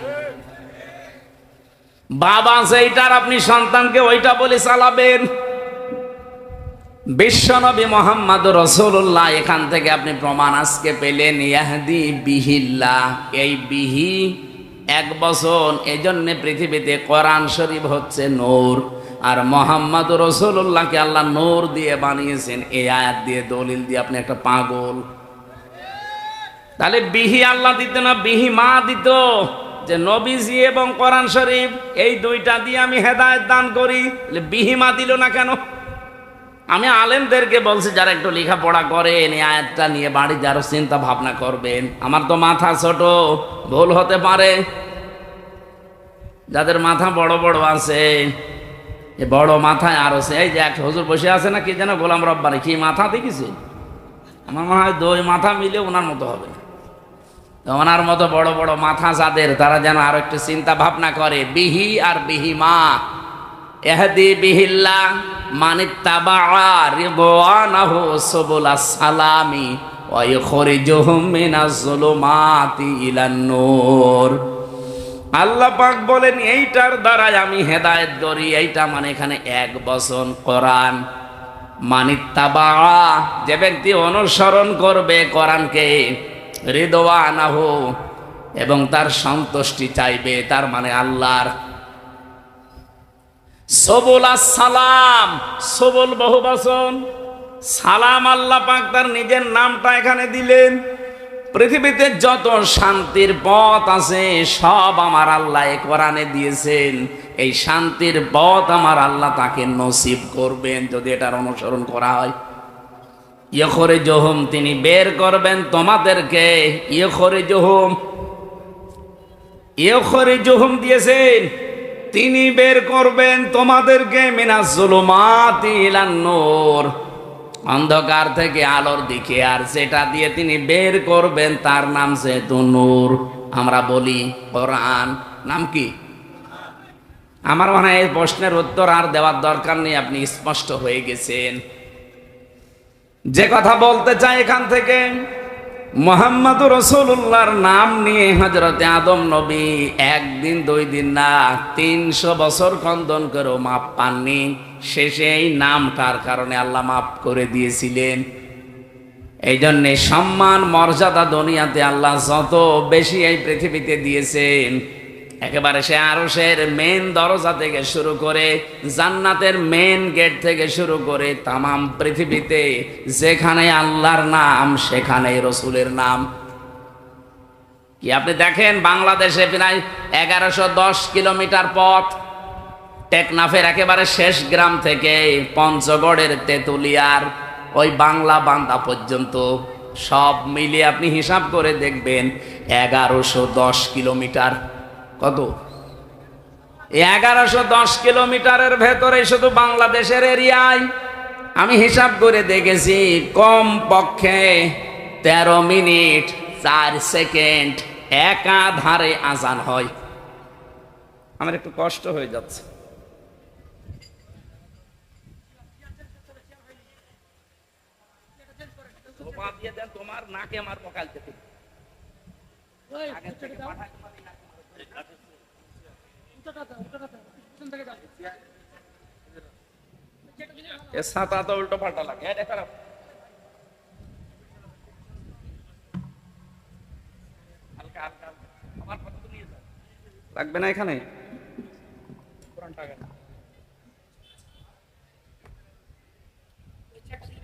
বাবা সেইটার আপনি সন্তানকে ওইটা বলে চালাবেন। বিশ্বনবী মুহাম্মদ রাসূলুল্লাহ, এখান থেকে আপনি প্রমাণ আজকে পেলেন ইয়াহদি বিহিল্লাহ। এই বিহি এক বচন, এজন্য পৃথিবীতে কোরআন শরীফ হচ্ছে নূর, আর মুহাম্মদ রাসূলুল্লাহকে আল্লাহ নূর দিয়ে বানিয়েছেন। এই আয়াত দিয়ে দলিল দিয়ে আপনি একটা পাগল। তাহলে বিহি আল্লাহ দিত না, বিহি মা দিত, যে নবীজি এবং কোরআন শরীফ এই দুইটা দিয়ে আমি হেদায়েত দান করি। বিহি মা দিল না কেন? আমি আলেমদেরকে বলছি যারা একটু লেখাপড়া করেন এই আয়াতটা নিয়ে বাড়ি যারা চিন্তা ভাবনা করবেন। আমার তো মাথা ছোট, ভুল হতে পারে। যাদের মাথা বড় বড় আছে, এই বড় মাথায় আরো এই যে এক হুজুর বসে আছে না, কি যেন গোলাম রব্বানি, কি মাথা দেখেছি? আমার মনে হয় 2 মাথা মিলে ওনার মতো হবে। ওনার মতো বড় বড় মাথা যাদের, তারা যেন আরো একটু চিন্তা ভাবনা করে। বিহি আর বিহিমা, ইহদি বিহিল্লাহ মানিত্তাবা রিদওয়ানাহু সুবুলাস সালামি ওয়া ইখরিজুহুম মিনাজ যুলুমাতি ইলান নূর। আল্লাহ পাক বলেন এইটার দ্বারা আমি হেদায়েত করি। এইটা মানে এখানে এক বচন কোরআন। মানিত্তাবা, যে ব্যক্তি অনুসরণ করবে কোরআনকে, রিদওয়ানাহু, এবং তার সন্তুষ্টি চাইবে, তার মানে আল্লাহর। সবুলাস সালাম, সবুল বহু বচন, সালাম আল্লাহ পাক তার নিজের নামটা এখানে দিলেন। পৃথিবীতে যত শান্তির পথ আছে সব আমার আল্লাহ এ কোরআনে দিয়েছেন। এই শান্তির পথ আমার আল্লাহ তাকে নসিব করবেন যদি এটার অনুসরণ করা হয়। ইয়খরিজুহুম, তিনি বের করবেন তোমাদেরকে। ইয়খরিজুহুম দিয়েছেন, তিনি বের করবেন তোমাদেরকে মিনাজ যুলুমাতি ইলান নূর, অন্ধকার থেকে আলোর দিকে। আর যেটা দিয়ে তিনি বের করবেন তার নাম যেহেতু নূর, আমরা বলি কোরআন। নাম কি? আমার মনে হয় এই প্রশ্নের উত্তর আর দেওয়ার দরকার নেই, আপনি স্পষ্ট হয়ে গেছেন। যে কথা বলতে চাই এখান থেকে, মুহাম্মদুর রাসূলুল্লাহর নাম নিয়ে হযরতে আদম নবী একদিন 2 দিন না 300 বছর খণ্ডন করেও মাপ পাননি। শেষে এই নামটার কারণে আল্লাহ মাফ করে দিয়েছিলেন। এই জন্যে সম্মান মর্যাদা দুনিয়াতে আল্লাহ যত বেশি এই পৃথিবীতে দিয়েছেন, একেবারে সে আরশের মেন দরজা থেকে শুরু করে জান্নাতের মেন গেট থেকে শুরু করে তামাম পৃথিবীতে যেখানে আল্লাহর নাম সেখানেই রসুলের নাম। কি আপনি দেখেন বাংলাদেশে প্রায় 1110 কিলোমিটার পথ, টেকনাফের একেবারে শেষ গ্রাম থেকে পঞ্চগড়ের তেতুলিয়ার ওই বাংলা বান্দা পর্যন্ত সব মিলিয়ে আপনি হিসাব করে দেখবেন 1110 কিলোমিটার। কত? 1110 কিলোমিটারের ভেতরে শুধু বাংলাদেশের এরিয়ায় আমি হিসাব করে দেখেছি কম পক্ষে 13 মিনিট 4 সেকেন্ড একাধারে আজান হয়। আমার একটু কষ্ট হয়ে যাচ্ছে। তোমার নাকে আমার পকাল থেকে ছাতা তো উল্টো পাল্টা লাগে। লাগবে না এখানে,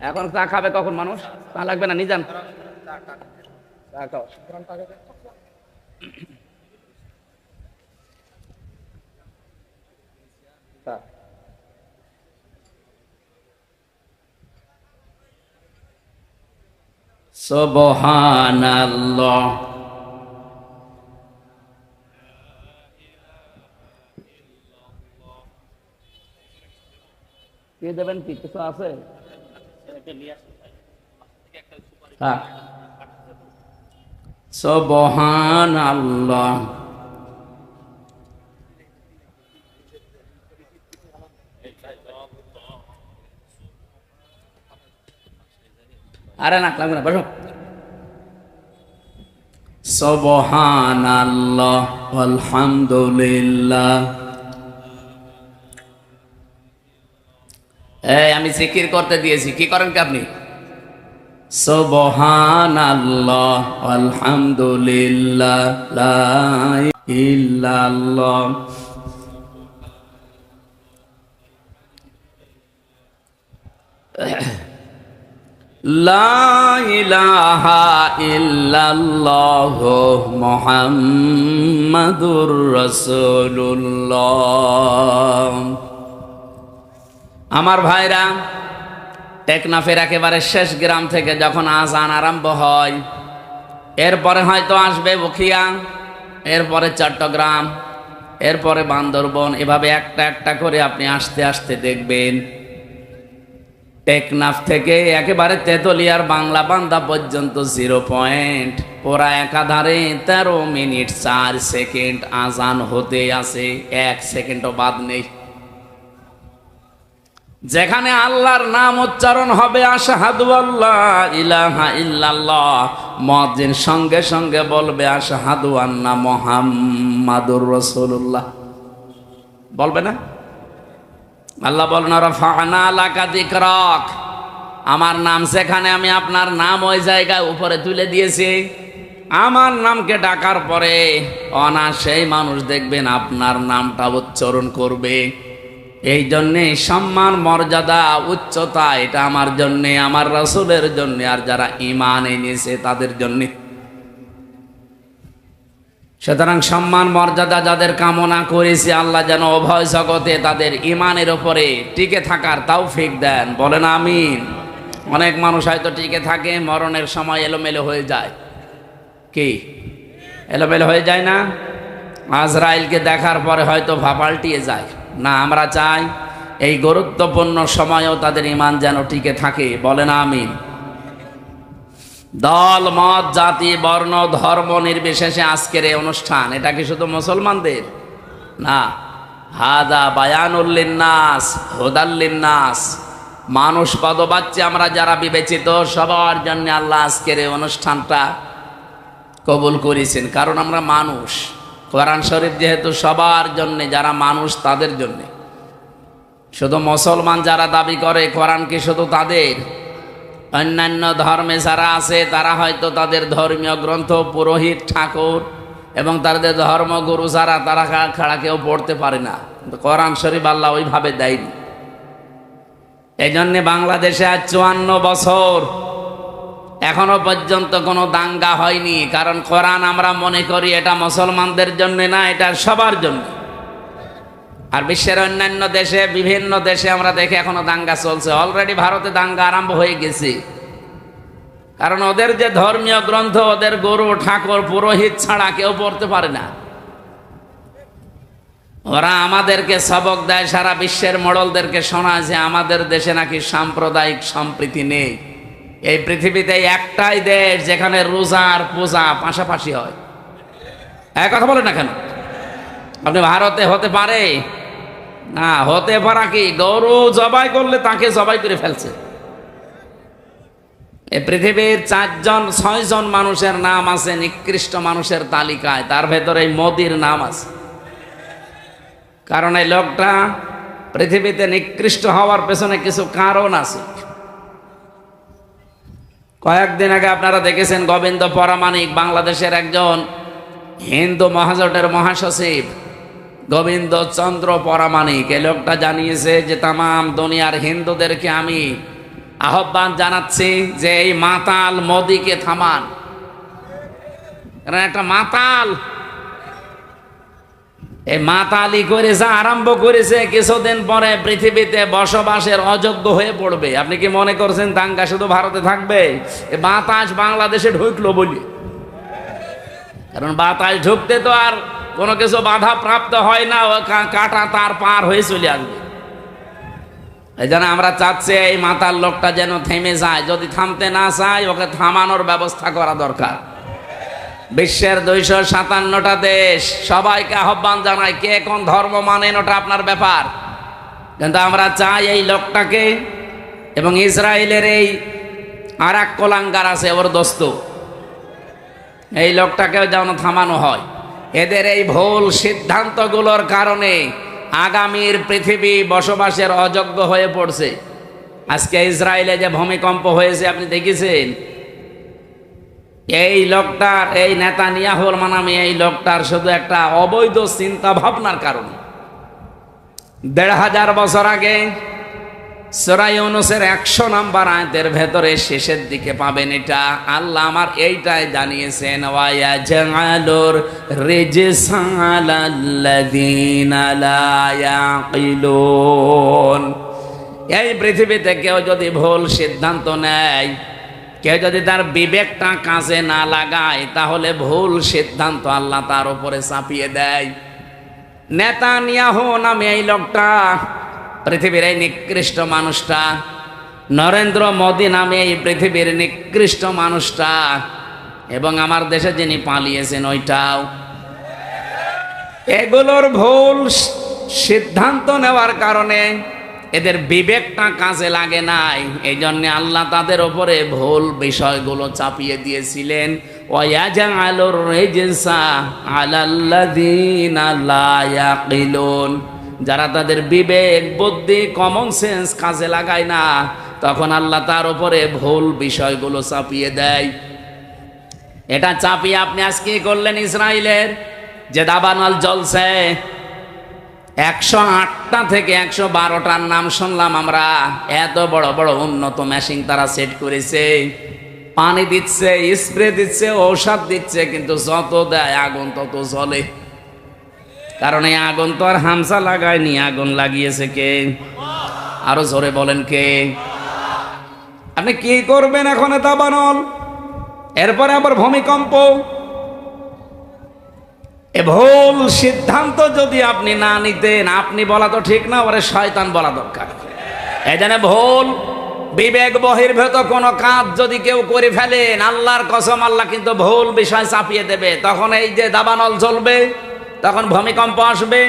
এখন চা খাবে কখন মানুষ? চা লাগবে না, নিয়ে যান। সুবহানাল্লাহ। কে দেবেন? কি কিছু আছে? সুবহানাল্লাহ। আরে না লাগবে না, বসো। সুবহানাল্লাহ আলহামদুলিল্লাহ। এই আমি জিকির করতে দিয়েছি, কি করেন কি আপনি? সুবহানাল্লাহ আলহামদুলিল্লাহ লা ইল্লাল্লাহ। লা ইলাহা ইল্লাল্লাহ মুহাম্মাদুর রাসূলুল্লাহ। আমার ভাইরা, টেকনাফের একেবারে শেষ গ্রাম থেকে যখন আজান আরম্ভ হয়, এরপরে হয়তো আসবে বখিয়া, এরপরে চট্টগ্রাম, এরপরে বান্দরবন, এভাবে একটা একটা করে আপনি আস্তে আস্তে দেখবেন টেকনাফ থেকে একেবারে তেতুলিয়ার বাংলা বান্দা পর্যন্ত 0 পয়েন্ট পুরা একাধারে 13 মিনিট 4 সেকেন্ড আজান হতে আছে, 1 সেকেন্ডও বাদ নেই। যেখানে আল্লাহর নাম উচ্চারণ হবে আশহাদু আল্লা ইলাহা ইল্লাল্লাহ, মুয়াজ্জিন সঙ্গে সঙ্গে বলবে আশহাদু আন্না মুহাম্মাদুর রাসূলুল্লাহ। বলবে না? আল্লাহ বলেন রাফা'না লাকা যিকরাক, আমার নাম যেখানে আমি আপনার নাম ওই জায়গায় উপরে তুলে দিয়েছি। আমার নামকে ডাকার পরে অনায়াসেই মানুষ দেখবেন আপনার নামটা উচ্চারণ করবে। এই জন্যে সম্মান মর্যাদা উচ্চতা এটা আমার জন্যে, আমার রাসূলের জন্যে, আর যারা ঈমান এনেছে তাদের জন্যে। সুতরাং সম্মান মর্যাদা যাদের কামনা করেছি, আল্লাহ যেন উভয় জগতে তাদের ইমানের উপরে টিকে থাকার তৌফিক দেন, বলেন আমিন। অনেক মানুষ হয়তো টিকে থাকে, মরণের সময় এলোমেলো হয়ে যায়। কি এলোমেলো হয়ে যায় না? আজরাইলকে দেখার পরে হয়তো পাল্টিয়ে যায় না। আমরা চাই এই গুরুত্বপূর্ণ সময়েও তাদের ইমান যেন টিকে থাকে, বলেন আমিন। দল মত জাতি বর্ণ ধর্ম নির্বিশেষে আজকের এই অনুষ্ঠান, এটা কি শুধু মুসলমানদের না? হাদা বায়ানুল লিন্নাস হুদাল লিন্নাস, মানুষ পদবাচ্চে আমরা যারা বিবেচিত সবার জন্য আল্লাহ আজকের এই অনুষ্ঠানটা কবুল করেছেন। কারণ আমরা মানুষ, কোরআন শরীফ যেহেতু সবার জন্য, যারা মানুষ তাদের জন্য। শুধু মুসলমান যারা দাবি করে কোরআন কি শুধু তাদের? অন্যান্য ধর্মে যারা আছে তারা হয়তো তাদের ধর্মীয় গ্রন্থ পুরোহিত ঠাকুর এবং তাদের ধর্মগুরু যারা, তারা ছাড়া কেউ পড়তে পারে না। কোরআন শরীফ আল্লাহ ওইভাবে দেয়নি। এই জন্যে বাংলাদেশে আজ 54 বছর এখনো পর্যন্ত কোনো দাঙ্গা হয়নি। কারণ কোরআন আমরা মনে করি এটা মুসলমানদের জন্য না, এটা সবার জন্য। আর বিশ্বের অন্যান্য দেশে, বিভিন্ন দেশে আমরা দেখি এখনো দাঙ্গা চলছে। অলরেডি ভারতে দাঙ্গা আরম্ভ হয়ে গেছে। কারণ ওদের যে ধর্মীয় গ্রন্থ, ওদের গুরু ঠাকুর পুরোহিত ছাড়া কেউ পড়তে পারে না। ওরা আমাদেরকে সবক দেয়, সারা বিশ্বের মোড়লদেরকে শোনায় যে আমাদের দেশে নাকি সাম্প্রদায়িক সম্প্রীতি নেই। এই পৃথিবীতে একটাই দেশ যেখানে রোজা আর পূজা পাশাপাশি হয়। এক কথা বলে না কেন? আপনি ভারতে হতে পারে না, হতে পারা কি গরু জবাই করলে তাকে জবাই করে ফেলছে। এই পৃথিবীর 4-6 জন মানুষের নাম আছে নিকৃষ্ট মানুষের তালিকায়, তার ভেতরে মোদির নাম আছে। কারণ এই লোকটা পৃথিবীতে নিকৃষ্ট হওয়ার পেছনে কিছু কারণ আছে। কয়েকদিন আগে আপনারা দেখেছেন গোবিন্দ পরামানিক, বাংলাদেশের একজন হিন্দু মহাজোটের মহাসচিব গোবিন্দ চন্দ্র পরামানিক, এই লোকটা জানিয়েছে যে তামাম দুনিয়ার হিন্দুদেরকে আমি আহ্বান জানাচ্ছি যে এই মাতাল মোদিকে থামান। কারণ একটা মাতাল, এই মাতালি করে যা আরম্ভ করেছে, কিছুদিন পরে পৃথিবীতে বসবাসের অযোগ্য হয়ে পড়বে। আপনি কি মনে করছেন দাঙ্গা শুধু ভারতে থাকবে? এই বাতাস বাংলাদেশে ঢুকলো বলি। কারণ বাতাস ঢুকতে তো আর কোনো কিছু বাধা প্রাপ্ত হয় না, ও কাটা তার পার হয়ে চলে আসবে। এই জন্য আমরা চাচ্ছি এই মাতাল লোকটা যেন থেমে যায়। যদি থামতে না চায়, ওকে থামানোর ব্যবস্থা করা দরকার। বিশ্বের 257টা দেশ সবাইকে আহ্বান জানায়, কে কোন ধর্ম মানেন ওটা আপনার ব্যাপার, কিন্তু আমরা চাই এই লোকটাকে, এবং ইসরায়েলের এই আর এক কোলাঙ্গার আছে ওর দোস্ত, এই লোকটাকেও যেন থামানো হয়। এদের এই ভুল সিদ্ধান্তগুলোর কারণে আগামীর পৃথিবী বসবাসের অযোগ্য হয়ে পড়ছে। আজকে ইসরায়েলে যে ভূমিকম্প হয়েছে আপনি দেখেছেন, এই লোকটার, এই নেতানিয়াহুর নামে এই লোকটার শুধু একটা অবৈধ চিন্তা ভাবনার কারণে। 1500 বছর আগে সূরা ইউনূসের 100 নম্বর আয়াতের ভেতরে শেষের দিকে পাবেন এটা। আল্লাহ আমার এইটাই জানিয়েছেন, ওয়ায়াজআলুর রিজসা আলাল্লাযীনা লা ইয়াকিলুন। এই পৃথিবীতে কেউ যদি ভুল সিদ্ধান্ত নেয়, কেউ যদি তার বিবেকটা কাজে না লাগায়, তাহলে ভুল সিদ্ধান্ত আল্লাহ তার উপরে চাপিয়ে দেয়। নেতানিয়াহু নামে এই লোকটা, পৃথিবীর এই নিকৃষ্ট মানুষটা, নরেন্দ্র মোদী নামে এই পৃথিবীর নিকৃষ্ট মানুষটা, এবং আমার দেশে যিনি পালিয়েছেন ওইটাও, এগুলোর ভুল সিদ্ধান্ত নেওয়ার কারণে এদের বিবেকটা কাজে লাগে নাই। এই জন্য আল্লাহ তাদের উপরে ভুল বিষয়গুলো চাপিয়ে দিয়েছিলেন। ওয়ায়াজআলুর রিজসা আলাল্লাযীনা লা ইয়াকিলুন। যারা তাদের বিবেক বুদ্ধি কমন সেন্স কাজে লাগায় না, তখন আল্লাহ তার উপরে ভুল বিষয়গুলো চাপিয়ে দেয়। এটা চাপিয়ে আপনি আজকে কি করলেন? ইসরায়েলের যে দাবানল জ্বলছে, 108টা থেকে 112টার নাম শুনলাম আমরা। এত বড় বড় উন্নত মেশিন তারা সেট করেছে। পানি দিচ্ছে, স্প্রে দিচ্ছে, ঔষধ দিচ্ছে, কিন্তু যত দেয় আগুন তত জ্বলে। কারণ এই আগুন তো আর হামসা লাগায়নি, আগুন লাগিয়েছে কে? আরো জোরে বলেন কে? আপনি কি করবেন এখন? দাবানল, এরপরে আবার ভূমিকম্প। এ ভুল সিদ্ধান্ত যদি আপনি না নিতেন, আপনি বলা তো ঠিক না, ওরে শয়তান বলা দরকার। এই জন্য ভুল বিবেক বহির্ভূত কোন কাজ যদি কেউ করে ফেলেন, আল্লাহর কসম আল্লাহ কিন্তু ভুল বিষয় চাপিয়ে দেবে। তখন এই যে দাবানল জ্বলবে, তখন ভূমিকম্প আসবে।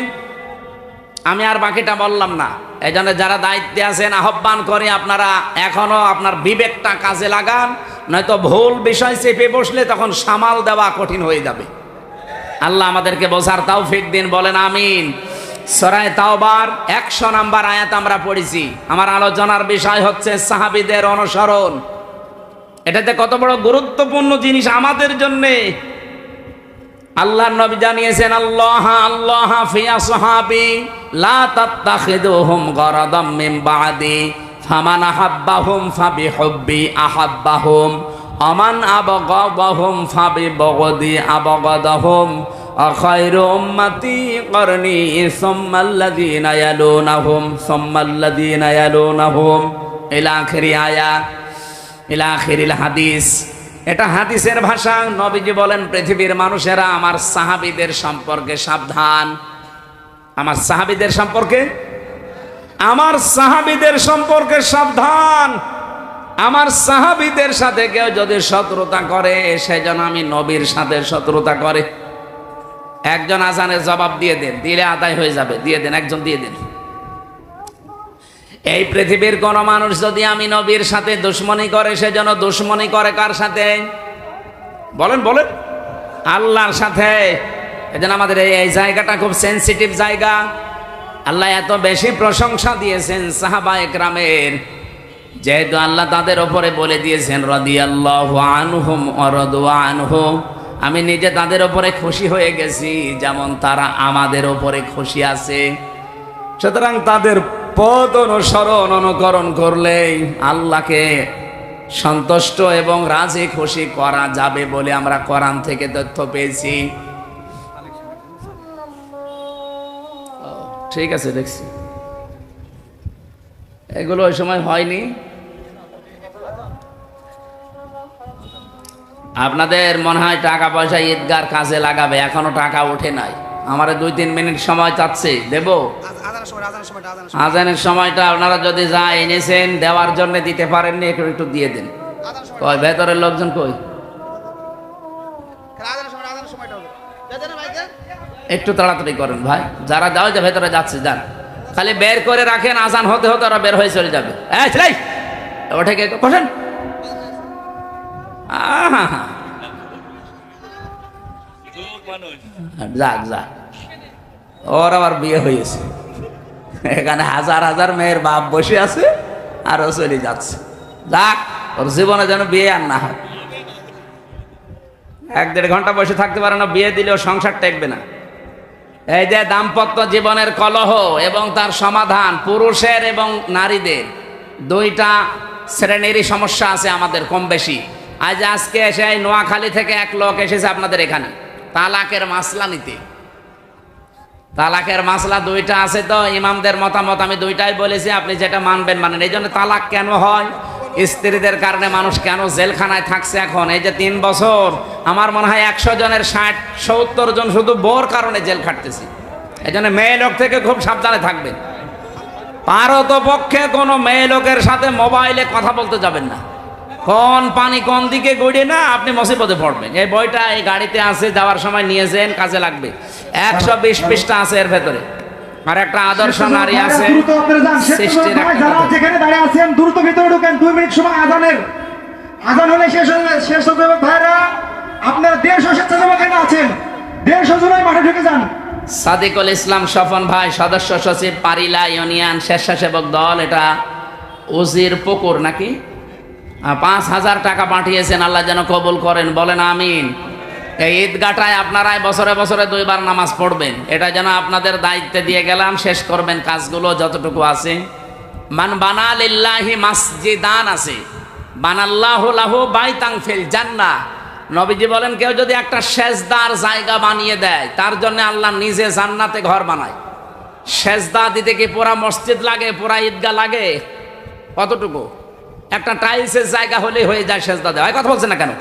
আমি আর বাকিটা বললাম না। এই জন্য যারা দায়িত্বে আছেন, আহ্বান করি আপনারা এখনো আপনার বিবেকটা কাজে লাগান, নয়তো ভুল বিষয় চেপে বসলে তখন সামাল দেওয়া কঠিন হয়ে যাবে। আল্লাহ আমাদেরকে বোঝার তৌফিক দিন, বলেন আমিন। সূরা তাওবার 100 নম্বর আয়াত আমরা পড়েছি। আমার আলোচনার বিষয় হচ্ছে সাহাবীদের অনুসরণ। এটাতে কত বড় গুরুত্বপূর্ণ জিনিস আমাদের জন্য। আল্লাহর নবী জানিয়েছেন, আল্লাহ আল্লাহ ফি আসহাবি লা তাত্তাখিদুহুম গরাদাম মিন বাদি ফামান আহাব্বাহুম ফাবিহুব্বি আহাব্বাহুম আমান আবগাদাহুম ফাবিবগদি আবগাদাহুম আখায়রু উম্মতি করনি সুম্মাল্লাযীনা ইয়ালুনাহুম সুম্মাল্লাযীনা ইয়ালুনাহুম ইলা আখিরি আয়াত, ইলা আখিরিল হাদিস। এটা হাদিসের ভাষা। নবীজি বলেন, পৃথিবীর মানুষেরা আমার সাহাবীদের সম্পর্কে সাবধান। আমার সাহাবীদের সম্পর্কে, আমার সাহাবীদের সম্পর্কে সাবধান। আমার সাহাবীদের সাথে কেউ যদি শত্রুতা করে, সেজন্য আমি নবীর সাথে শত্রুতা করে। একজন আজানের জবাব দিয়ে দেন, দিলে আদায় হয়ে যাবে, দিয়ে দেন, একজন দিয়ে দেন। এই পৃথিবীর কোন মানুষ যদি আমি নবীর সাথে দুশ্মনী করে, সেজন্য দুশ্মনী করে কার সাথে? বলেন বলেন, আল্লাহর সাথে। এজন্য আমাদের এই জায়গাটা খুব সেনসিটিভ জায়গা। আল্লাহ এত বেশি প্রশংসা দিয়েছেন সাহাবায়ে কেরামের, যেহেতু আল্লাহ তাদের উপরে বলে দিয়েছেন রাদিয়াল্লাহু আনহুম ওয়া রাদু আনহু, আমি নিজে তাদের উপরে খুশি হয়ে গেছি যেমন তারা আমাদের উপরে খুশি আছে। সুতরাং তাদের পথ অনুসরণ অনুকরণ করলেই আল্লাহকে সন্তুষ্ট এবং রাজি খুশি করা যাবে বলে আমরা কোরআন থেকে তথ্য পেয়েছি। ঠিক আছে, দেখছি এগুলো ওই সময় হয়নি। আপনাদের মনে হয় টাকা পয়সা ঈদগার কাজে লাগাবে, এখনো টাকা ওঠে নাই। আমার 2-3 মিনিট সময় চাচ্ছে, দেব। আজানের সময়টা আপনারা যদি যা এনেছেন দেওয়ার জন্য দিতে পারেননি, একটু একটু দিয়ে দেন। কই ভেতরের লোকজন কই? একটু তাড়াতাড়ি করেন ভাই, যারা দাও যে ভেতরে যাচ্ছে যান, খালি বের করে রাখেন, আজান হতে হতে ওরা বের হয়ে চলে যাবে। ওঠে কে বসেন। যাক যাক, ওর আবার বিয়ে হয়েছে, এখানে হাজার হাজার মেয়ের বাপ বসে আছে আর ও চলে যাচ্ছে। যাক, ওর জীবনে যেন বিয়ে আর না হয়। 1-1.5 ঘন্টা বসে থাকতে পারে না, বিয়ে দিলেও সংসার টেকবে না। এই যে দাম্পত্য জীবনের কলহ এবং তার সমাধান, পুরুষের এবং নারীদের দুইটা শ্রেণীরই সমস্যা আছে আমাদের কম বেশি। আজকে এসে নোয়াখালী থেকে এক লোক এসেছে আপনাদের এখানে তালাকের মাসলা নিতে। তালাকের মাসলা 2টা আছে, তো ইমামদের মতামত আমি 2টাই বলেছি, আপনি যেটা মানবেন মানেন। এই জন্য তালাক কেন হয়, স্ত্রীদের কারণে মানুষ কেন জেলখানায় থাকছে এখন এই যে 3 বছর, আমার মনে হয় 100 জনের 60-70 জন শুধু বোর কারণে জেল খাটতেছি। এই জন্য মেয়ে লোক থেকে খুব সাবধানে থাকবেন। পারতপক্ষে কোনো মেয়ে লোকের সাথে মোবাইলে কথা বলতে যাবেন না। কোন পানি কোন দিকে গড়িয়ে না আপনি মুসিবতে পড়বেন। এই বইটা এই গাড়িতে আছে, যাওয়ার সময় নিয়েছেন, কাজে লাগবে। 120 পৃষ্ঠা আছে এর ভেতরে। আর একটা আদর্শ নারী আছে, সৃষ্টির একটা কথা। যেখানে দাঁড়িয়ে আছেন দ্রুত ভিতরে ঢোকেন, 2 মিনিট সময় আজান হলে শেষ হবে ভাইরা। আপনারা 150 স্বেচ্ছাসেবক এখানে আছেন, 150 জনই মাঠে ঢুকে যান। সাদিকুল ইসলাম স্বপন ভাই, সদস্য সচিব, পারিলা ইউনিয়ন স্বেচ্ছাসেবক দল। এটা উজির পুকুর নাকি? 5000 টাকা পাঠিয়েছেন, আল্লাহ যেন কবুল করেন, বলেন আমিন। এই ঈদগাটায় আপনারাই বছরে বছরে 2 বার নামাজ পড়বেন, এটা যেন আপনাদের দায়িত্বে দিয়ে গেলাম। শেষ করবেন কাজগুলো যতটুকু আছে। মান বানা লিল্লাহি মাসজিদান আছে, বানাল্লাহু লাহু বাইতান ফিল জান্নাহ। নবীজি বলেন কেউ যদি একটা সেজদার জায়গা বানিয়ে দেয়, তার জন্য আল্লাহ নিজে জান্নাতে ঘর বানায়। সেজদা দিতে কি পুরা মসজিদ লাগে, পুরা ঈদগাহ লাগে? কতটুকু? একটা টাইলসের জায়গা হলে হয়ে যায় সেজদা দেওয়া। কথা বলছেন না কেন?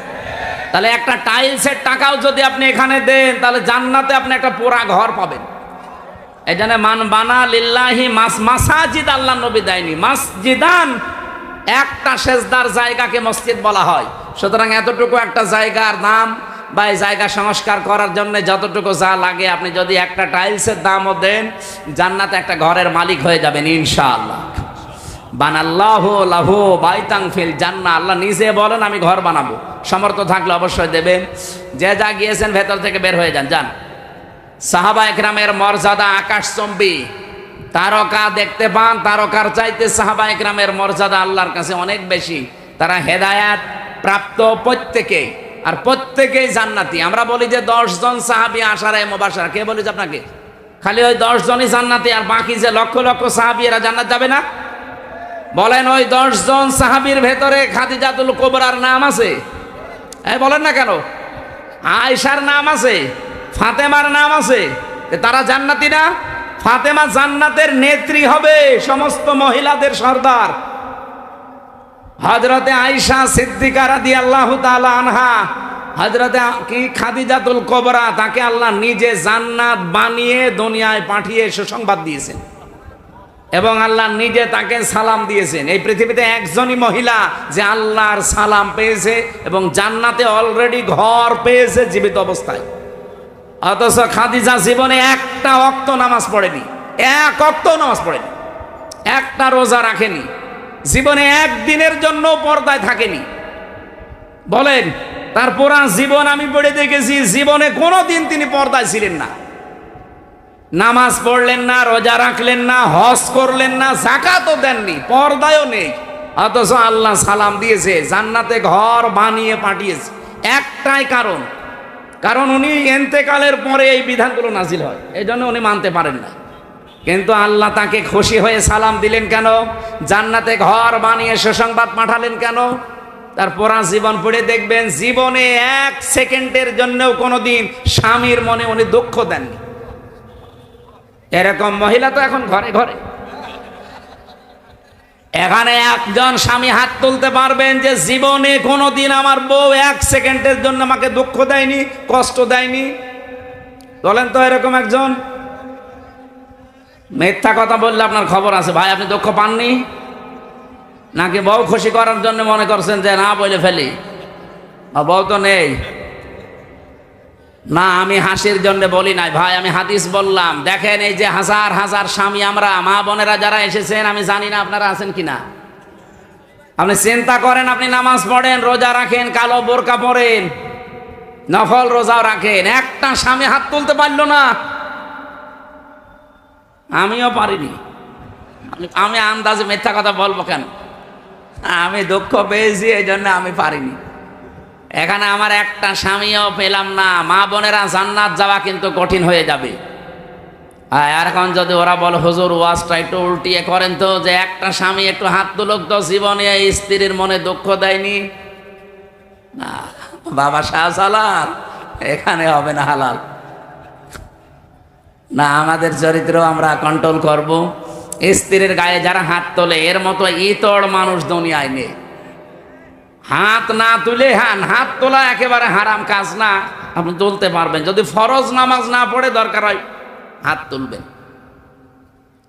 তাহলে একটা টাইলসের টাকাও যদি আপনি এখানে দেন, তাহলে জান্নাতে আপনি একটা পুরা ঘর পাবেন। এই জন্য মান বানা লিল্লাহি মাসাজিদ, আল্লাহ নবী দেয়নি মসজিদান, একটা সেজদার জায়গাকে মসজিদ বলা হয়। সুতরাং এতটুকু একটা জায়গার দাম বা এই জায়গা সংস্কার করার জন্য যতটুকু যা লাগে, আপনি যদি একটা টাইলসের দামও দেন, জান্নাতে একটা ঘরের মালিক হয়ে যাবেন ইনশাআল্লাহ। বানাল্লাহু লাহু বাইতান ফিল জান্নাহ, আল্লাহ নিজে বলেন আমি ঘর বানাবো। সমর্থ থাকলে অবশ্যই দেবেন। যে যা গিয়েছেন ভেতর থেকে বের হয়ে যান, যান। সাহাবা একরামের মর্যাদা আকাশচম্বী। তারকা দেখতে পান, তারকার চাইতে সাহাবা একরামের মর্যাদা আল্লাহর কাছে অনেক বেশি। তারা হেদায়াত প্রাপ্ত প্রত্যেকেই, আর প্রত্যেকেই জান্নাতি। আমরা বলি যে 10 জন সাহাবী আশারায়ে মুবাশশারা, কে বলিস আপনাকে? খালি ওই 10 জনই জান্নাতি, আর বাকি যে লক্ষ লক্ষ সাহাবী এরা জান্নাত যাবে না? বলেন ওই 10 জন সাহাবীর ভেতরে খাদিজাতুল কুবরার নাম আছে? বলেন না কেন? আয়েশার নাম আছে, ফাতেমার নাম আছে, তারা জান্নাতি না? ফাতেমা জান্নাতের নেত্রী হবে, সমস্ত মহিলাদের সর্দার। হযরতে আয়েশা সিদ্দিকা রাদিয়াল্লাহু তাআলা আনহা, হযরতে খাদিজাতুল কুবরা, তাকে আল্লাহ নিজে জান্নাত বানিয়ে দুনিয়ায় পাঠিয়ে সুসংবাদ দিয়েছেন এবং আল্লাহ নিজে তাকে সালাম দিয়েছেন। এই পৃথিবীতে একজনই মহিলা যে আল্লাহর সালাম পেয়েছে এবং জান্নাতে অলরেডি ঘর পেয়েছে জীবিত অবস্থায়। অথচ খাদিজা জীবনে একটা ওয়াক্ত নামাজ পড়েনি, এক ওয়াক্ত নামাজ পড়েনি, একটা রোজা রাখেনি, জীবনে একদিনের জন্য পর্দায় থাকেনি। বলেন, তার পুরা জীবন আমি পড়ে দেখেছি, জীবনে কোনোদিন তিনি পর্দায় ছিলেন না। নামাজ পড়লেন না, রোজা রাখলেন না, হজ করলেন না, যাকাতও দেননি, পর্দায়ও নেই। অথচ আল্লাহ সালাম দিয়েছে, জান্নাতে ঘর বানিয়ে পাঠিয়েছে। একটাই কারণ উনি ইন্তেকালের পরে এই বিধানগুলো নাজিল হয়, এই জন্য উনি মানতে পারেন না। কিন্তু আল্লাহ তাকে খুশি হয়ে সালাম দিলেন কেন? জান্নাতে ঘর বানিয়ে সুসংবাদ পাঠালেন কেন? তার পুরা জীবন পড়ে দেখবেন, জীবনে 1 সেকেন্ডের জন্যও কোনোদিন স্বামীর মনে উনি দুঃখ দেননি। এরকম মহিলা তো এখন ঘরে ঘরে। এখানে একজন স্বামী হাত তুলতে পারবেন যে জীবনে কোনোদিন আমার বউ 1 সেকেন্ডের জন্য আমাকে দুঃখ দেয়নি, কষ্ট দেয়নি? বলেন তো এরকম একজন? মিথ্যা কথা বললে আপনার খবর আছে ভাই। আপনি দুঃখ পাননি নাকি বউ খুশি করার জন্য মনে করছেন যে না বলে ফেলি, বউ তো নেই? না, আমি হাসির জন্য বলি নাই ভাই, আমি হাদিস বললাম। দেখেন, এই যে হাজার হাজার স্বামী আমরা মা বোনেরা যারা এসেছেন, আমি জানি না আপনারা আছেন কিনা। আপনি চিন্তা করেন, আপনি নামাজ পড়েন, রোজা রাখেন, কালো বোরকা পরেন, নফল রোজাও রাখেন, একটা স্বামী হাত তুলতে পারলো না। আমিও পারিনি। আমি আন্দাজে মিথ্যা কথা বলবো কেন? আমি দুঃখ পেয়েছি, এই জন্য আমি পারিনি। এখানে আমার একটা স্বামীও পেলাম না। মা বোনেরা, জান্নাত যাওয়া কিন্তু কঠিন হয়ে যাবে। আর এখন যদি ওরা বল হুজুর ওয়াজটা একটু উল্টিয়ে করেন তো, যে একটা স্বামী একটু হাত তুলুক তো, জীবনে স্ত্রীর মনে দুঃখ দেয়নি। না বাবা শাহজালাল, এখানে হবে না হালাল। না, আমাদের চরিত্র আমরা কন্ট্রোল করব। স্ত্রীর গায়ে যারা হাত তোলে, এর মতো ইতর মানুষ দুনিয়ায় নেই। হাত না তুলে, হাত তোলা একেবারে হারাম কাজ না, আপনি তুলতে পারবেন। যদি ফরজ নামাজ না পড়ে দরকার হয় হাত তুলবেন,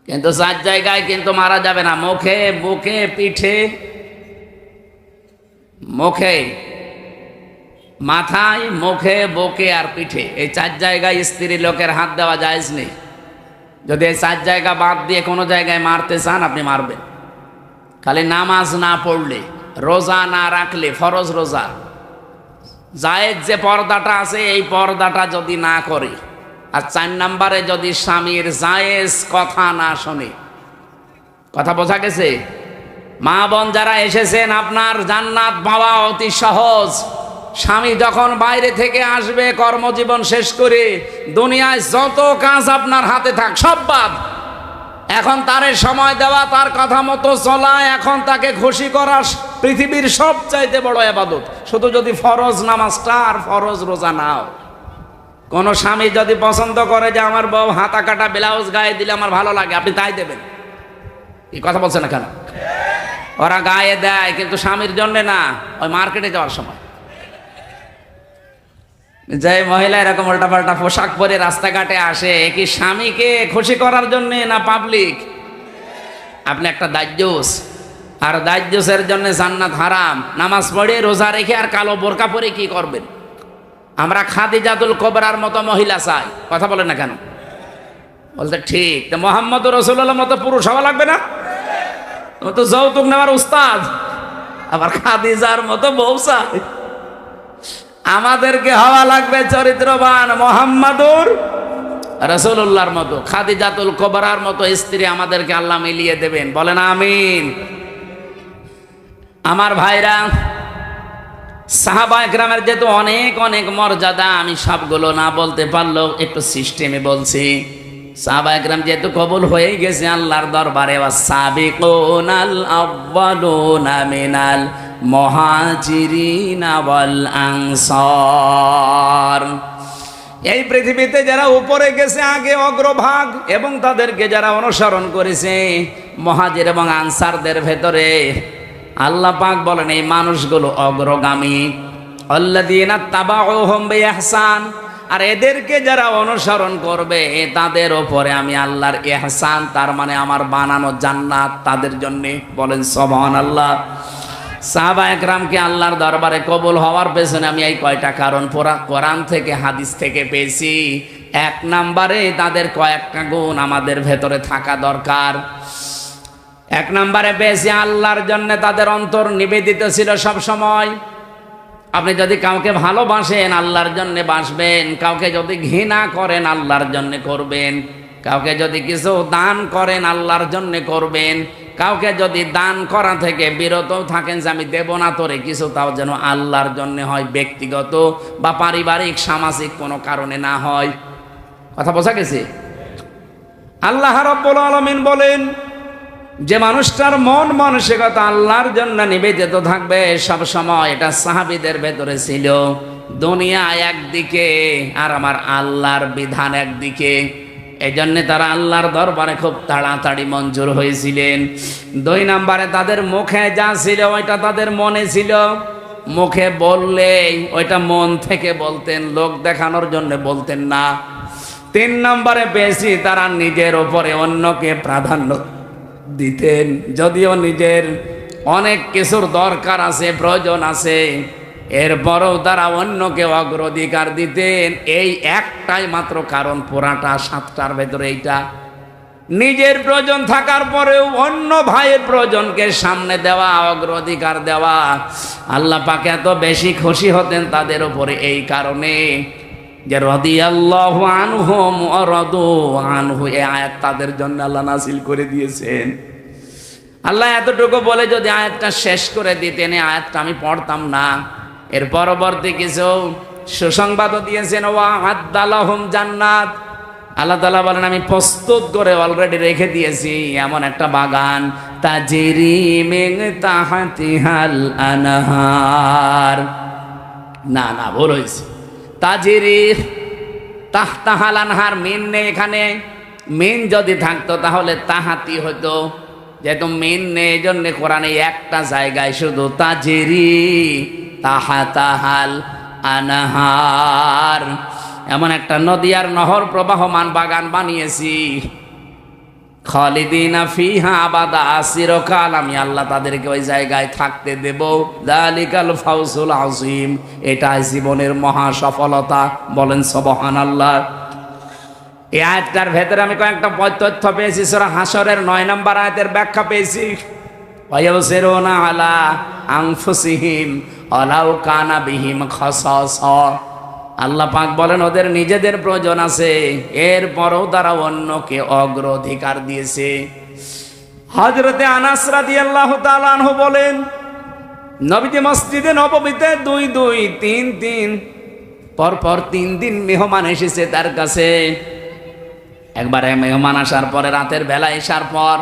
কিন্তু 4 জায়গায় কিন্তু মারা যাবে না। মুখে, বুকে, পিঠে, মুখে, মাথায়, মুখে, বুকে আর পিঠে, এই 4 জায়গায় স্ত্রী লোকের হাত দেওয়া জায়েজ নেই। যদি এই 4 জায়গা বাদ দিয়ে কোনো জায়গায় মারতে চান, আপনি মারবেন। খালি নামাজ না পড়লে, রোজা না রাখলে, ফরজ রোজা, জায়েজ যে পর্দাটা আছে, এই পর্দাটা যদি না করে, আর 4 নম্বরে যদি স্বামীর জায়েজ কথা না শোনে। কথা বোঝা গেছে? মা বোন যারা এসেছেন, আপনার জান্নাত পাওয়া অতি সহজ। স্বামী যখন বাইরে থেকে আসবে কর্মজীবন শেষ করে, দুনিয়ায় যত কাজ আপনার হাতে থাক সব বাদ। এখন তারে সময় দেওয়া, তার কথা মতো চলা, এখন তাকে খুশি করা, পৃথিবীর সবচাইতে বড় ইবাদত। শুধু যদি ফরজ নামাজটা আর ফরজ রোজা নাও, কোন স্বামী যদি পছন্দ করে যে আমার বউ হাতা কাটা ব্লাউজ গায়ে দিলে আমার ভালো লাগে, আপনি তাই দেবেন। এই কথা বলছে না কেন? ওরা গায়ে দেয় কিন্তু স্বামীর জন্য না, ওই মার্কেটে যাওয়ার সময়। যে মহিলা এরকম উল্টাপাল্টা পোশাক পরে রাস্তাঘাটে আসে, কি স্বামীকে খুশি করার জন্য না পাবলিক? আপনি একটা দাজ্জুস, আর দাজ্জুসের জন্য জান্নাত হারাম। নামাজ পড়ে রোজা রেখে আর কালো বোরকা পরে কি করবেন? আমরা খাদিজাতুল কুবরার মতো মহিলা চাই। কথা বলেন না কেন? বলতে ঠিক। তো মুহাম্মদ রাসূলুল্লাহর মতো পুরুষ হওয়া লাগবে না? ও তো যৌতুক নেওয়ার উস্তাদ, আবার খাদিজার মতো বউ চাই। আমাদেরকে হওয়া লাগবে চরিত্রবান মুহাম্মাদুর রাসূলুল্লাহর মতো, খাদিজাতুল কুবরার মতো স্ত্রী আমাদেরকে আল্লাহ মিলিয়ে দেবেন। বলেন আমিন। আমার ভাইরা, সাহাবায়ে কেরামের যেহেতু অনেক অনেক মর্যাদা, আমি সবগুলো না বলতে পারলেও একটু সিস্টেমে বলছি। সাহাবায়ে কেরাম যেহেতু কবুল হয়ে গেছে আল্লাহর দরবারে, ওয়াসাবিকুনাল আউয়ালুনা মিনাল মুহাজিরিনা ওয়াল আনসার। এই পৃথিবীতে যারা উপরে গেছে আগে অগ্রভাগ, এবং তাদেরকে যারা অনুসরণ করেছে মুহাজির এবং আনসারদের ভেতরে, আল্লাহ পাক বলেন এই মানুষগুলো অগ্রগামী। আল্লাযীনা তাবাউহুম বিইহসান, আর এদেরকে যারা অনুসরণ করবে তাদের উপরে আমি আল্লাহর ইহসান, তার মানে আমার বানানো জান্নাত তাদের জন্য। বলেন সুবহানাল্লাহ। সাহাবায়ে কেরামকে আল্লাহর দরবারে কবুল হওয়ার পেছনে আমি এই কয়টা কারণ পুরা কোরআন থেকে হাদিস থেকে পেয়েছি। এক নম্বরে তাদের কয়েকটা গুণ আমাদের ভেতরে থাকা দরকার। এক নম্বরে পেয়েছি আল্লাহর জন্য তাদের অন্তর নিবেদিত ছিল সব সময়। আপনি যদি কাউকে ভালোবাসেন আল্লাহর জন্য বাসবেন, কাউকে যদি ঘৃণা করেন আল্লাহর জন্য করবেন, কাউকে যদি কিছু দান করেন আল্লাহর জন্য করবেন, কাউকে যদি দান করা থেকে বিরত থাকেন যে আমি দেব না তোরে কিছু, তাও যেন আল্লাহর জন্য হয়, ব্যক্তিগত বা পারিবারিক সামাজিক কোনো কারণে না হয়। কথা বোঝা গেছে? আল্লাহ রাব্বুল আলামিন বলেন যে মানুষটার মন মানসিকতা আল্লাহর জন্য নিবেদিত থাকবে সব সময়, এটা সাহাবীদের ভেতরে ছিল। দুনিয়া একদিকে আর আমার আল্লাহর বিধান একদিকে, এই জন্য তারা আল্লাহর দরবারে খুব তাড়াতাড়ি মঞ্জুর হয়েছিলেন। দুই নম্বরে তাদের মুখে যা ছিল ওইটা তাদের মনে ছিল। মুখে বললেই ওইটা মন থেকে বলতেন, লোক দেখানোর জন্য বলতেন না। তিন নম্বরে বেশি তারা নিজের উপরে অন্যকে প্রাধান্য দিতেন, যদিও নিজের অনেক কিছুর দরকার আছে, প্রয়োজন আছে, এরপরেও তারা অন্যকে অগ্রাধিকার দিতেন। এই একটাই মাত্র কারণ, পুরাটা সাতটার ভেতরে এইটা। নিজের প্রয়োজন থাকার পরেও অন্য ভাইয়ের প্রয়োজনকে সামনে দেওয়া, অগ্রাধিকার দেওয়া। আল্লাহ পাক এত বেশি খুশি হতেন তাদের উপরে এই কারণে যে রাদিয়াল্লাহু আনহুম ওয়া রাদু আনহু, এই আয়াত তাদের জন্য আল্লাহ নাযিল করে দিয়েছেন। আল্লাহ এতটুকু বলে যদি আয়াতটা শেষ করে দিতেন, এই আয়াতটা আমি পড়তাম না। এর পরবর্তী কিছু সুসংবাদও দিয়েছেন, ওয়া আ'আদ্দালাহুম জান্নাত। আল্লাহ তাআলা বলেন আমি প্রস্তুত করে অলরেডি রেখে দিয়েছি এমন একটা বাগান, তাজরি মিন তাহতিহাল আনহার। না না, ভুল হয়েছে। তাজরি তাহতাহাল আনহার, মিন নেই এখানে। মিন যদি থাকতো তাহলে তাহাতি হতো, যেহেতু মিন নেই এই জন্য কোরআনে একটা জায়গায় শুধু তাজরি তাহাতাহাল আনহার, এমন একটা নদী আর নহর প্রবাহমান বাগান বানিয়েছি। খালিদিনা ফিহা আবাদা, চিরকাল আমি আল্লাহ তাদেরকে ওই জায়গায় থাকতে দেব। যালিকাল ফাউজুল আযীম, এটাই জীবনের মহা সফলতা। বলেন সুবহানাল্লাহ। এই আয়াতটার ভেতরে আমি কয়েকটা তথ্য পেয়েছি। সূরা হাশরের 9 নম্বর আয়াতের ব্যাখ্যা পেয়েছি। ওয়ায়ুসিরুনা আলা আনফুসিহিম ওয়ালাউ কানা বিহিম খাসাসা। আল্লাহ পাক বলেন ওদের নিজেদের প্রয়োজন আছে, এরপরও তারা অন্যকে অগ্রাধিকার দিয়েছে। হযরতে আনাস রাদিয়াল্লাহু তাআলা আনহু বলেন নবীজি মসজিদে নববীতে 2-2-3-3 পরপর 3 দিন মেহমান এসেছে তার কাছে। একবারে মেহমান আসার পরে রাতের বেলা এসার পর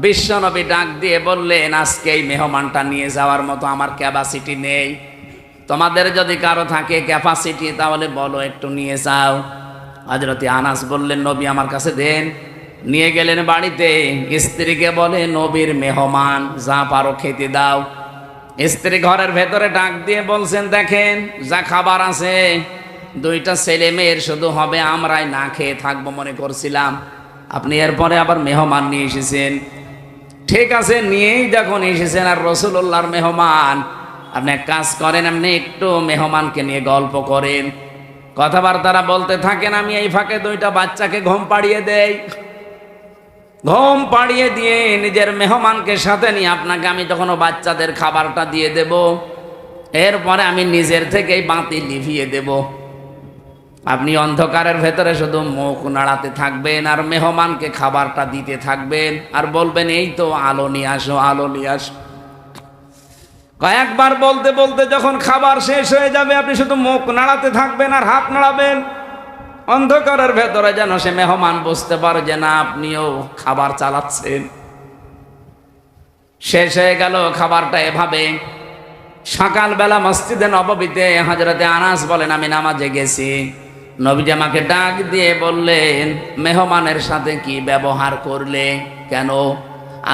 বিশ্বনবী ডাক দিয়ে বললেন, আজকে এই মেহমানটা নিয়ে যাওয়ার মতো আমার ক্যাপাসিটি নেই, তোমাদের যদি কারো থাকে ক্যাপাসিটি তাহলে বলো, একটু নিয়ে যাও। হযরতে আনাস বললেন, নবী আমার কাছে দেন। নিয়ে গেলেন বাড়িতে, স্ত্রীকে বলে, নবীর মেহমান, যা পারো খেতে দাও। স্ত্রী ঘরের ভেতরে ডাক দিয়ে বলছেন, দেখেন যা খাবার আছে, দুইটা ছেলে মেয়ের শুধু হবে, আমরাই না খেয়ে থাকবো মনে করছিলাম, আপনি এরপরে আবার মেহমান নিয়ে এসেছেন। ঠিক আছে, নিয়েই যখন এসেছেন আর রাসূলুল্লাহর মেহমান, আপনি এক কাজ করেন, আপনি একটু মেহমানকে নিয়ে গল্প করেন, কথাবার্তারা বলতে থাকেন, আমি এই ফাঁকে দুইটা বাচ্চাকে ঘুম পাড়িয়ে দেই। ঘুম পাড়িয়ে দিয়ে নিজের মেহমানকে সাথে নিয়ে আপনাকে আমি তখন বাচ্চাদের খাবারটা দিয়ে দেব, এরপরে আমি নিজের থেকেই বাতি লিভিয়ে দেব। আপনি অন্ধকারের ভেতরে শুধু মুখ নাড়াতে থাকবেন আর মেহমানকে খাবারটা দিতে থাকবেন আর বলবেন, এই তো আলো নিয়ে আসো, আলো নিয়ে আসো। কয়েকবার বলতে বলতে যখন খাবার শেষ হয়ে যাবে, আপনি শুধু মুখ নাড়াতে থাকবেন আর হাত নাড়াবেন, অন্ধকারের ভেতরে যেন সে মেহমান বুঝতে পারে যে না, আপনিও খাবার চালাচ্ছেন। শেষ হয়ে গেল খাবারটা এভাবে। সকালবেলা মসজিদে নববীতে হযরতে আনাস বলেন, আমি নামাজে গেছি, নবীজি আমাকে ডাক দিয়ে বললেন, মেহমানের সাথে কি ব্যবহার করলে, কেন?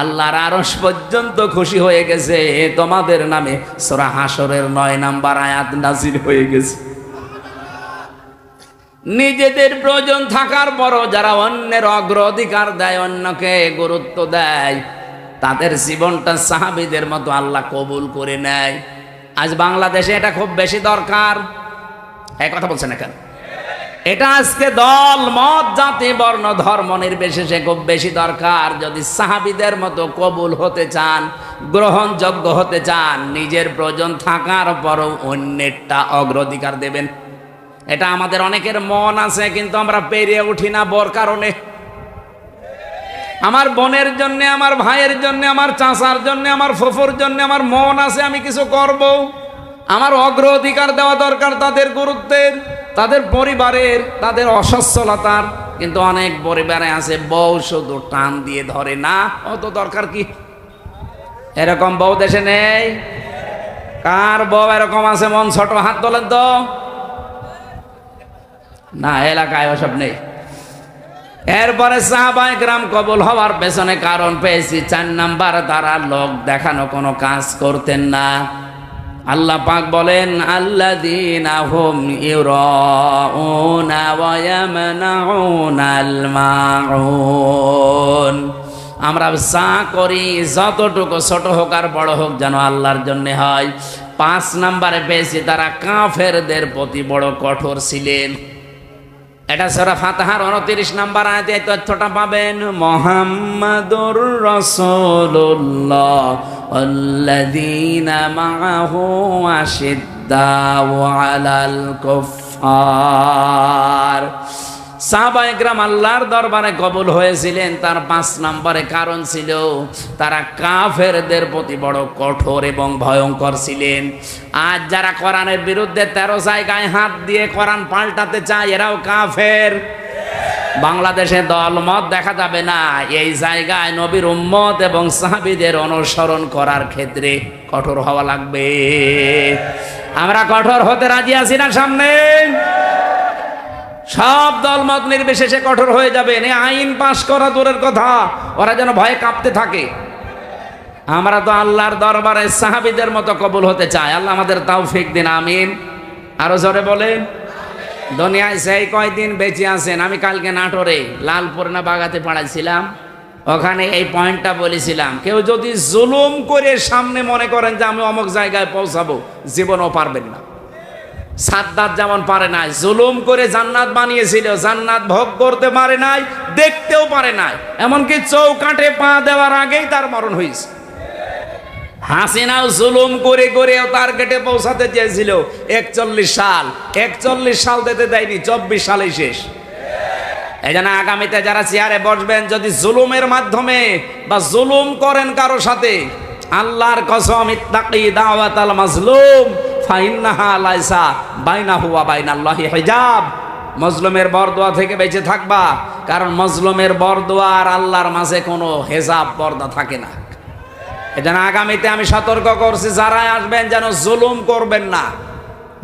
আল্লাহর আরশ পর্যন্ত খুশি হয়ে গেছে, তোমাদের নামে সূরা হাশরের 9 নম্বর আয়াত নাযিল হয়ে গেছে। নিজেদের প্রয়োজন থাকার পরও যারা অন্যের অগ্রাধিকার দেয়, অন্যকে গুরুত্ব দেয়, তাদের জীবনটা সাহাবীদের মতো আল্লাহ কবুল করে নেয়। আজ বাংলাদেশে এটা খুব বেশি দরকার। এই কথা বলছেন না কেন? এটা আজকে দল মত জাতি বর্ণ ধর্ম নির্বিশেষে খুব বেশি দরকার। যদি সাহাবীদের মতো কবুল হতে চান, গ্রহণযোগ্য হতে চান, নিজের প্রয়োজন থাকার পরও অন্যেরটা অগ্রাধিকার দেবেন। এটা আমাদের অনেকের মন আছে, কিন্তু আমরা পেরিয়ে উঠি না বড় কারণে। আমার বোনের জন্য, আমার ভাইয়ের জন্য, আমার চাচার জন্য, আমার ফুফুর জন্য আমার মন আছে, আমি কিছু করব, আমার অগ্রাধিকার দেওয়া দরকার তাদের গুরুত্বের, তাদের পরিবারের, তাদের অসচ্ছলতার। কিন্তু অনেক পরিবারে আছে বউ শুধু টান দিয়ে ধরে, না অত দরকার কি? এরকম বউ দেশে নেই? কার বউ এরকম আছে মন ছোট? হাত তোলেন তো। না, এলাকায় ওসব নেই। এরপরে সাহাবায়ে কেরাম কবুল হওয়ার পেছনে কারণ পেয়েছি 4 নাম্বার, তারা লোক দেখানো কোনো কাজ করতেন না। আল্লাহ পাক বলেন, আল্লাযীনা হুম ইউরাউনা ওয়া ইয়ামনাউনাল মাউন। আমরা যা করি, যতটুকু ছোট হোক আর বড় হোক, যেন আল্লাহর জন্য হয়। 5 নাম্বারে পেয়েছি তারা কাফেরদের প্রতি বড় কঠোর ছিলেন। এটা সূরা ফাতিহার 29 নাম্বার আয়াতে এই তথ্যটা পাবেন। মুহাম্মাদুর রাসূলুল্লাহ ওয়াল্লাযীনা মাআহু আশিদ্দাউ আলাল কুফফার। সাহাবায়ে কেরাম আল্লাহর দরবারে কবুল হয়েছিলেন, তার 5 নম্বরে কারণ ছিল তারা কাফেরদের প্রতি বড় কঠোর এবং ভয়ঙ্কর ছিলেন। আজ যারা কোরআনের বিরুদ্ধে 13 জায়গায় হাত দিয়ে কোরআন পাল্টাতে চায়, এরাও কাফের। বাংলাদেশে দলমত দেখা যাবে না, এই জায়গায় নবীর উম্মত এবং সাহাবীদের অনুসরণ করার ক্ষেত্রে কঠোর হওয়া লাগবে। আমরা কঠোর হতে রাজি আছি না? সামনে সব দলমত নির্বিশেষে কঠোর হয়ে যাবে। আইন পাশ করা দূরের কথা, ওরা যেন ভয়ে কাঁপতে থাকে। আমরা তো আল্লাহর দরবারে সাহাবীদের মতো কবুল হতে চাই। আল্লাহ আমাদের তৌফিক দিন, আমিন। আরো জোরে বলেন। দুনিয়ায় সেই কয়দিন বেঁচে আছেন। আমি কালকে নাটোরে লালপুর না বাগাতে পড়াইছিলাম, ওখানে এই পয়েন্টটা বলেছিলাম, কেউ যদি জুলুম করে সামনে মনে করেন যে আমি অমুক জায়গায় পৌঁছাবো, জীবনও পারবেন না। সাদ্দাত যেমন পারে নাই, জুলুম করে জান্নাত বানিয়েছিল, জান্নাত ভোগ করতে পারে নাই, দেখতেও পারে নাই, এমনকি চৌকাঠে পা দেওয়ার আগেই তার মরণ হয়েছে। হাসিনাও জুলুম করে করেও টার্গেটে পৌঁছাতে চেয়েছিল 41 সাল, 41 সাল দিতে দেয়নি, 24 সালেই শেষ। এই জন্য আগামীতে যারা চেয়ারে বসবেন, যদি জুলুমের মাধ্যমে বা জুলুম করেন কারো সাথে, আল্লাহর কসম, ইত্তাকি দাওয়াতাল মাজলুম ফাইন্নাহা লাইসা বাইনাহু ওয়া বাইনাল্লাহি হিজাব। মজলুমের বরদোয়া থেকে বেঁচে থাকবা, কারণ মজলুমের বরদোয়া আর আল্লাহর মাঝে কোনো হেজাব পর্দা থাকে না। এজন্য আগামীতে আমি সতর্ক করছি, যারা আসবেন যেন জুলুম করবেন না।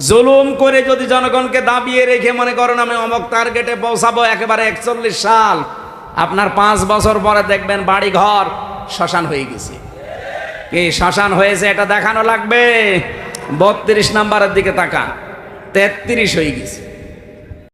জুলুম করে যদি জনগণকে দাবিয়ে রেখে মনে করেন আমি অমুক টার্গেটে পৌঁছাবো একেবারে 41 সাল, আপনার 5 বছর পরে দেখবেন বাড়ি ঘর শ্মশান হয়ে গেছে। কি শ্মশান হয়েছে এটা দেখানো লাগবে? 32 নাম্বারের দিকে তাকান, 33 হয়ে গেছে।